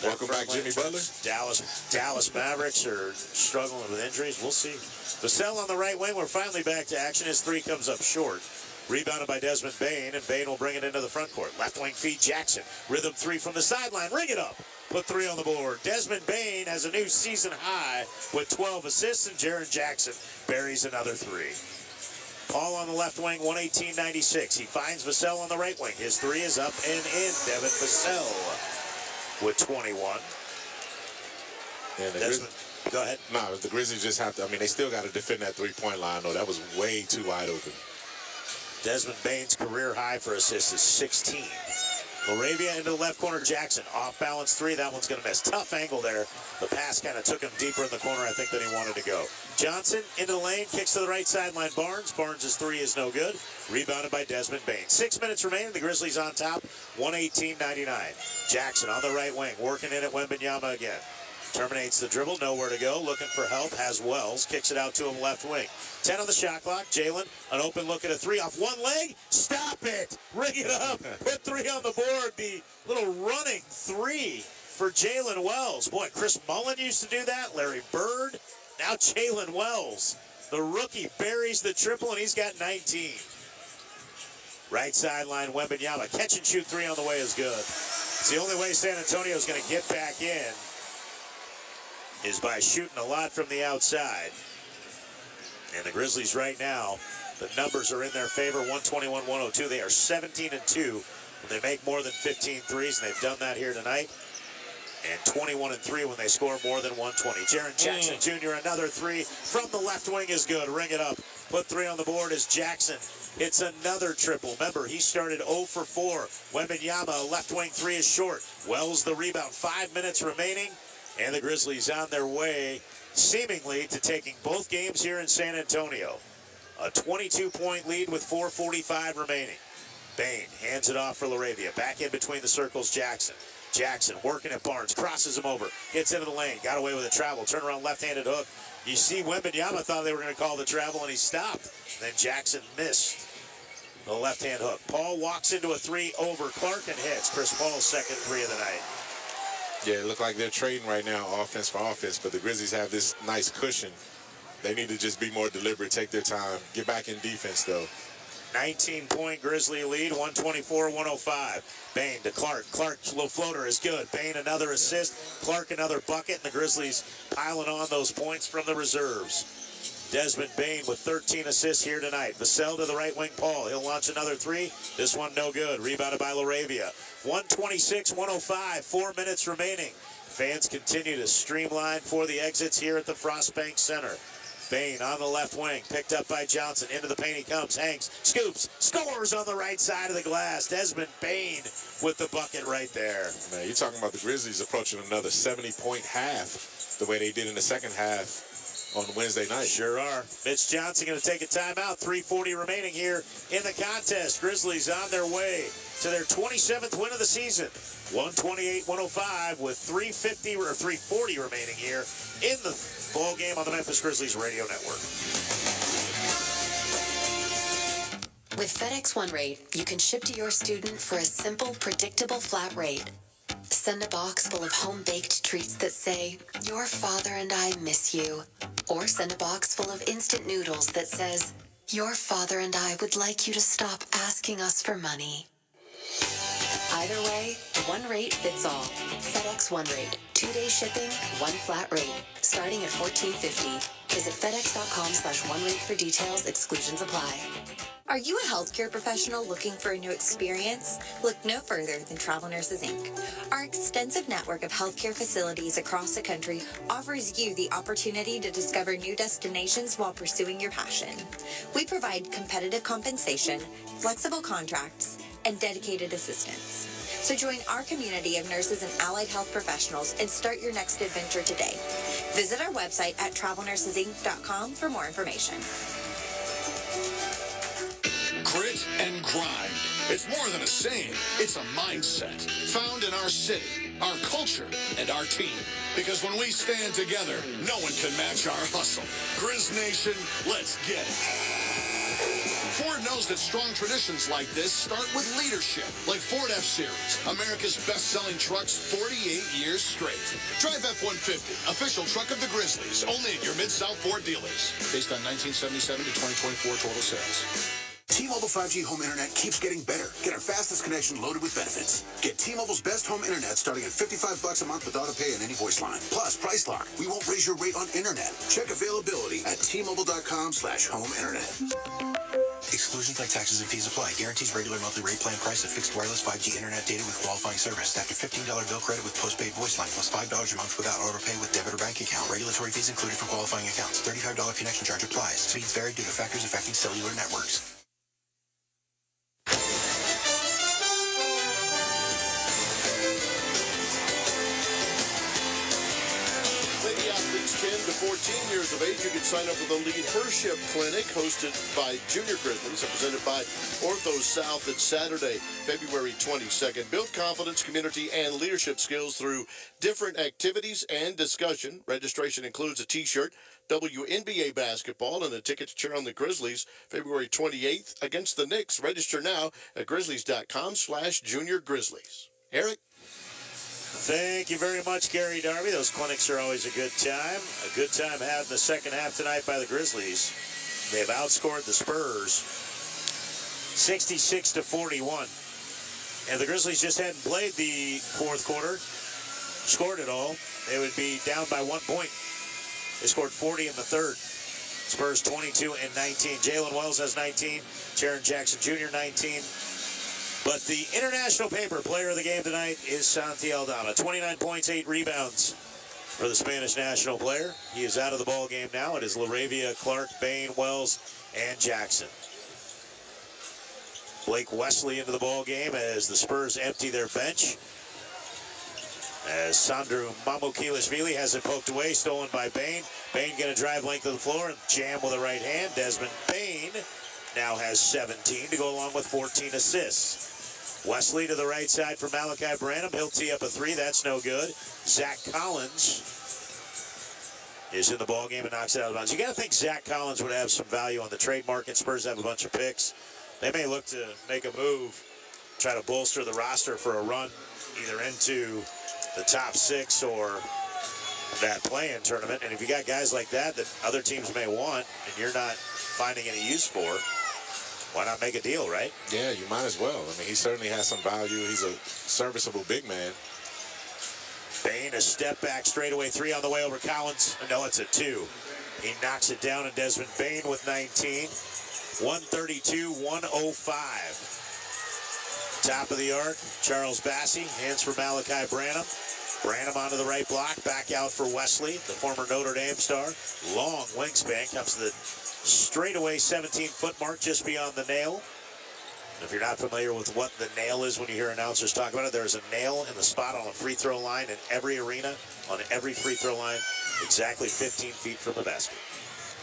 Welcome back, Jimmy Butler. Dallas Mavericks are struggling with injuries. We'll see. Vassell on the right wing. We're finally back to action. His three comes up short. Rebounded by Desmond Bane, and Bane will bring it into the front court. Left wing feed Jackson. Rhythm three from the sideline. Ring it up. Put three on the board. Desmond Bane has a new season high with 12 assists, and Jaren Jackson buries another three. Paul on the left wing, 118.96. He finds Vassell on the right wing. His three is up and in. Devin Vassell with 21. And Desmond, go ahead. No, the Grizzlies just have to. I mean, they still got to defend that three-point line, though. That was way too wide open. Desmond Bane's career high for assists is 16. Laravia into the left corner. Jackson off balance three. That one's going to miss. Tough angle there. The pass kind of took him deeper in the corner, I think, than he wanted to go. Johnson into the lane. Kicks to the right sideline. Barnes' three is no good. Rebounded by Desmond Bane. 6 minutes remaining. The Grizzlies on top. 118.99. Jackson on the right wing. Working in at Wembanyama again. Terminates the dribble, nowhere to go, looking for help, has Wells, kicks it out to him left wing. 10 on the shot clock, Jalen, an open look at a three off one leg, stop it, ring it up, put three on the board, the little running three for Jalen Wells. Boy, Chris Mullen used to do that, Larry Bird, now Jalen Wells. The rookie buries the triple, and he's got 19. Right sideline, Wembanyama, catch and shoot three on the way is good. It's the only way San Antonio is going to get back in. Is by shooting a lot from the outside. And the Grizzlies right now, the numbers are in their favor, 121-102. They are 17-2 when they make more than 15 threes, and they've done that here tonight. And 21-3 when they score more than 120. Jaren Jackson Jr., another three from the left wing is good. Ring it up. Put three on the board as Jackson hits another triple. Remember, he started 0 for 4. Wembanyama, left wing three is short. Wells the rebound. 5 minutes remaining. And the Grizzlies on their way, seemingly, to taking both games here in San Antonio. A 22-point lead with 4:45 remaining. Bane hands it off for Laravia. Back in between the circles, Jackson. Jackson working at Barnes, crosses him over, gets into the lane, got away with a travel, turn around left-handed hook. You see Wembanyama thought they were going to call the travel, and he stopped. Then Jackson missed the left-hand hook. Paul walks into a three over Clark and hits. Chris Paul's second three of the night. Yeah, it look like they're trading right now, offense for offense, but the Grizzlies have this nice cushion. They need to just be more deliberate, take their time, get back in defense, though. 19-point Grizzly lead, 124-105. Bane to Clark. Clark's little floater is good. Bane another assist. Clark another bucket, and the Grizzlies piling on those points from the reserves. Desmond Bane with 13 assists here tonight. Vassell to the right wing, Paul. He'll launch another three. This one no good. Rebounded by Laravia. 126-105, 4 minutes remaining. Fans continue to streamline for the exits here at the Frostbank Center. Bane on the left wing, picked up by Johnson. Into the paint he comes, hangs, scoops, scores on the right side of the glass. Desmond Bane with the bucket right there. Man, you're talking about the Grizzlies approaching another 70-point half the way they did in the second half on Wednesday night. Sure are. Mitch Johnson going to take a timeout. 3:40 remaining here in the contest. Grizzlies on their way to their 27th win of the season. 128-105 with 3:40 remaining here in the ball game on the Memphis Grizzlies Radio Network. With FedEx One Rate, you can ship to your student for a simple, predictable flat rate. Send a box full of home-baked treats that say, "Your father and I miss you." Or send a box full of instant noodles that says, "Your father and I would like you to stop asking us for money." Either way, one rate fits all. FedEx One Rate. 2-day shipping, one flat rate. Starting at $14.50. Visit FedEx.com/OneRate for details. Exclusions apply. Are you a healthcare professional looking for a new experience? Look no further than Travel Nurses, Inc. Our extensive network of healthcare facilities across the country offers you the opportunity to discover new destinations while pursuing your passion. We provide competitive compensation, flexible contracts, and dedicated assistance. So join our community of nurses and allied health professionals and start your next adventure today. Visit our website at travelnursesinc.com for more information. Grit and grind. It's more than a saying. It's a mindset found in our city, our culture, and our team. Because when we stand together, no one can match our hustle. Grizz Nation, let's get it. Ford knows that strong traditions like this start with leadership, like Ford F-Series, America's best-selling trucks 48 years straight. Drive F-150, official truck of the Grizzlies, only at your Mid-South Ford dealers. Based on 1977 to 2024 total sales. T-Mobile 5G home internet keeps getting better. Get our fastest connection loaded with benefits. Get T-Mobile's best home internet starting at $55 a month with auto pay and any voice line. Plus, price lock. We won't raise your rate on internet. Check availability at T-Mobile.com/home internet. Exclusions like taxes and fees apply. Guarantees regular monthly rate plan price of fixed wireless 5G internet data with qualifying service. After $15 bill credit with postpaid voice line plus $5 a month without auto pay with debit or bank account. Regulatory fees included for qualifying accounts. $35 connection charge applies. Speeds vary due to factors affecting cellular networks. Lady athletes 10 to 14 years of age, you can sign up for the Leadership Clinic hosted by Junior Grizzlies and presented by Ortho South. It's Saturday, February 22nd. Build confidence, community, and leadership skills through different activities and discussion. Registration includes a t-shirt, WNBA basketball, and a ticket to cheer on the Grizzlies February 28th against the Knicks. Register now at Grizzlies.com/Junior Grizzlies. Eric? Thank you very much, Gary Darby. Those clinics are always a good time. A good time had in the second half tonight by the Grizzlies. They've outscored the Spurs 66-41. And if the Grizzlies just hadn't played the fourth quarter, scored it all, they would be down by 1 point. They scored 40 in the third. Spurs 22 and 19. Jalen Wells has 19. Jaren Jackson Jr. 19. But the international paper player of the game tonight is Santi Aldama. 29 points, 8 rebounds for the Spanish national player. He is out of the ball game now. It is Laravia, Clark, Bane, Wells, and Jackson. Blake Wesley into the ball game as the Spurs empty their bench. As Sandro Mamukilishvili has it poked away, stolen by Bane. Bane going to drive length of the floor and jam with the right hand. Desmond Bane now has 17 to go along with 14 assists. Wesley to the right side for Malachi Branham. He'll tee up a three. That's no good. Zach Collins is in the ball game and knocks it out of bounds. You got to think Zach Collins would have some value on the trade market. Spurs have a bunch of picks. They may look to make a move, try to bolster the roster for a run either into the top 6 or that play-in tournament. And if you got guys like that other teams may want and you're not finding any use for, why not make a deal, right? Yeah, you might as well. I mean, he certainly has some value. He's a serviceable big man. Bain, a step back straightaway 3 on the way over Collins. No, it's a 2. He knocks it down, and Desmond Bain with 19. 132-105. Top of the arc, Charles Bassey, hands for Malachi Branham. Branham onto the right block, back out for Wesley, the former Notre Dame star. Long wingspan, comes to the straightaway 17-foot mark just beyond the nail. If you're not familiar with what the nail is when you hear announcers talk about it, there's a nail in the spot on a free throw line in every arena, on every free throw line, exactly 15 feet from the basket.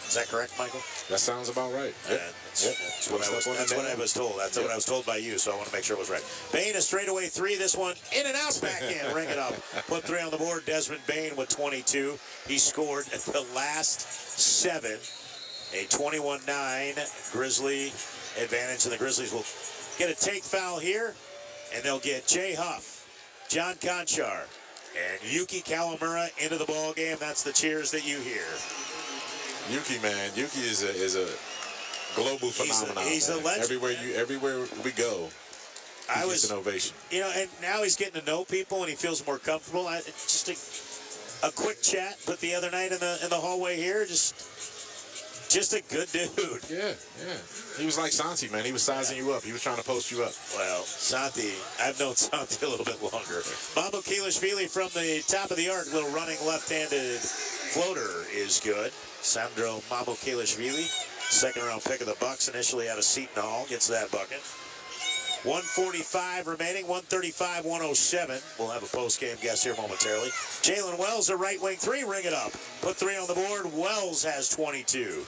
Is that correct, Michael? That sounds about right. Yep. That's what I was told. That's what I was told by you, so I want to make sure it was right. Bain, a straightaway 3. This one in and out, back in. Ring it up. Put 3 on the board. Desmond Bain with 22. He scored at the last 7. A 21-9 Grizzly advantage, and the Grizzlies will get a take foul here, and they'll get Jay Huff, John Conchar, and Yuki Kawamura into the ball game. That's the cheers that you hear. Yuki, man, Yuki is a global phenomenon. He's a legend. Everywhere we go, he gets an ovation. You know, and now he's getting to know people, and he feels more comfortable. It's just a quick chat, but the other night in the hallway here, just a good dude. Yeah. He was like Santi, man. He was sizing you up. He was trying to post you up. Well, Santi, I've known Santi a little bit longer. Mamukelashvili from the top of the arc, little running left-handed floater is good. Sandro Mamukelashvili, second-round pick of the Bucks, initially out of Seton Hall, gets that bucket. 145 remaining, 135-107. We'll have a post-game guest here momentarily. Jalen Wells, a right wing 3, ring it up. Put 3 on the board. Wells has 22.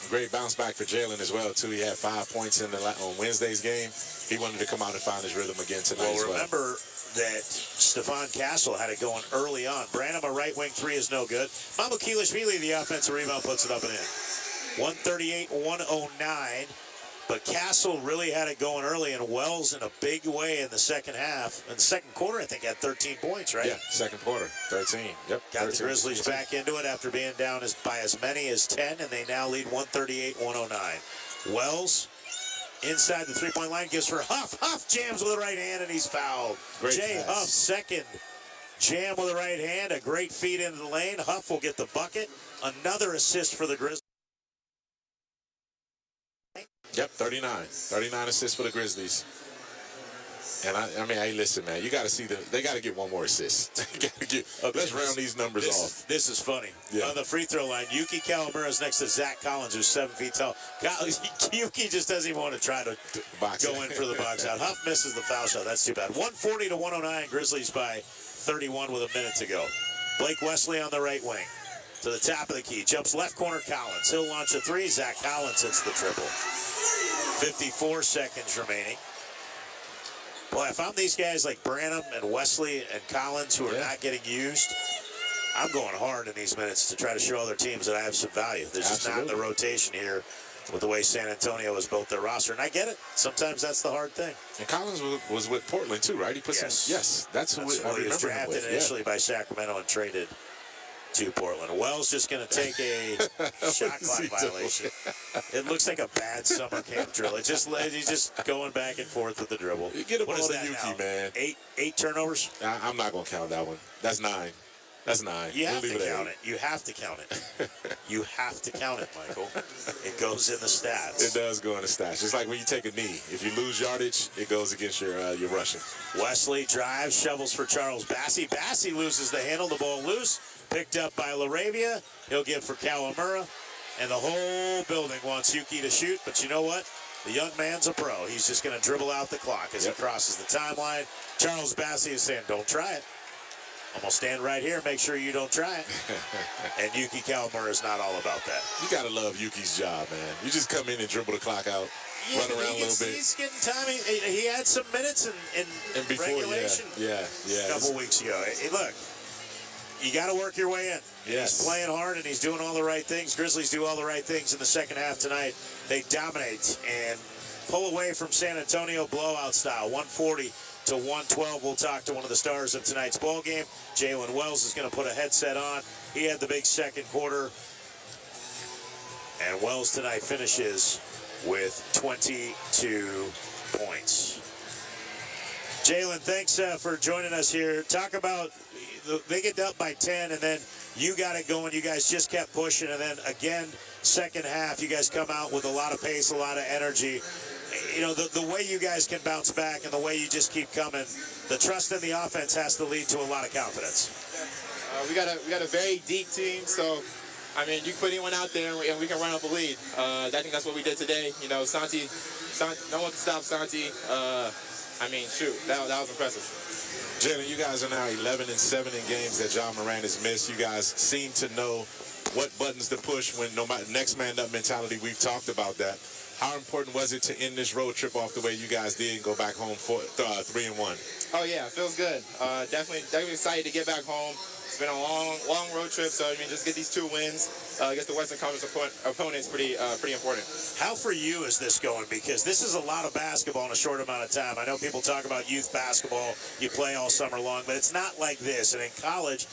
Great bounce back for Jalen as well, too. He had 5 points on Wednesday's game. He wanted to come out and find his rhythm again tonight. Well, remember that Stephon Castle had it going early on. Branham, a right wing 3 is no good. Mamukelashvili, the offensive rebound, puts it up and in. 138-109. But Castle really had it going early, and Wells in a big way in the second half. In the second quarter, I think, had 13 points, right? Yeah, second quarter, 13. Yep. Got 13. the Grizzlies back into it after being down by as many as 10, and they now lead 138-109. Wells inside the three-point line, gives for Huff. Huff jams with the right hand, and he's fouled. Jay Huff, second jam with the right hand. A great feed into the lane. Huff will get the bucket. Another assist for the Grizzlies. Yep, 39. 39 assists for the Grizzlies. And I mean, hey, listen, man, you got to see they got to get one more assist. Let's round these numbers off. This is funny. Yeah. On the free throw line, Yuki Kawamura is next to Zach Collins, who's 7 feet tall. Yuki just doesn't even want to try to go in for the box out. Huff misses the foul shot. That's too bad. 140-109, Grizzlies by 31 with a minute to go. Blake Wesley on the right wing. To the top of the key. Jumps left corner, Collins. He'll launch a 3. Zach Collins hits the triple. 54 seconds remaining. Boy, if I'm these guys like Branham and Wesley and Collins who are not getting used, I'm going hard in these minutes to try to show other teams that I have some value. There's just not the rotation here with the way San Antonio has built their roster. And I get it. Sometimes that's the hard thing. And Collins was with Portland, too, right? He put some. Yes, that's who he was drafted initially by Sacramento and traded to Portland. Wells just going to take a shot clock violation. It looks like a bad summer camp drill. He's just going back and forth with the dribble. You get a what ball is to that Yuki, now? man. Eight turnovers? I'm not going to count that one. That's 9. That's 9. You have to count it. You have to count it. You have to count it, Michael. It goes in the stats. It does go in the stats. Just like when you take a knee. If you lose yardage, it goes against your rushing. Wesley drives, shovels for Charles Bassey. Bassey loses the handle, the ball loose. Picked up by LaRavia. He'll give for Kawamura. And the whole building wants Yuki to shoot. But you know what? The young man's a pro. He's just going to dribble out the clock as he crosses the timeline. Charles Bassey is saying, don't try it. I'm going to stand right here, make sure you don't try it. And Yuki Kawamura is not all about that. You got to love Yuki's job, man. You just come in and dribble the clock out, run around a little bit. He's getting time. He had some minutes in before, regulation yeah. a couple weeks ago. Hey, look, you got to work your way in. Yes. He's playing hard, and he's doing all the right things. Grizzlies do all the right things in the second half tonight. They dominate and pull away from San Antonio blowout style, 140-109. to 112. We'll talk to one of the stars of tonight's ball game. Jalen Wells is going to put a headset on. He had the big second quarter. And Wells tonight finishes with 22 points. Jalen, thanks for joining us here. Talk about, they get up by 10, and then you got it going. You guys just kept pushing, and then again, second half, you guys come out with a lot of pace, a lot of energy. You know, the way you guys can bounce back and the way you just keep coming, the trust in the offense has to lead to a lot of confidence. We got a very deep team, so I mean, you put anyone out there and we can run up a lead. I think that's what we did today. You know, Santi, no one can stop Santi. I mean, shoot, that was impressive. Jalen, you guys are now 11-7 in games that John Moran has missed. You guys seem to know what buttons to push when no matter next man up mentality. We've talked about that. How important was it to end this road trip off the way you guys did and go back home for 3-1? Oh yeah, it feels good. Definitely excited to get back home. It's been a long road trip, so I mean, just get these 2 wins against the Western Conference opponents, pretty important. How for you is this going? Because this is a lot of basketball in a short amount of time. I know people talk about youth basketball, you play all summer long, but it's not like this. And in college,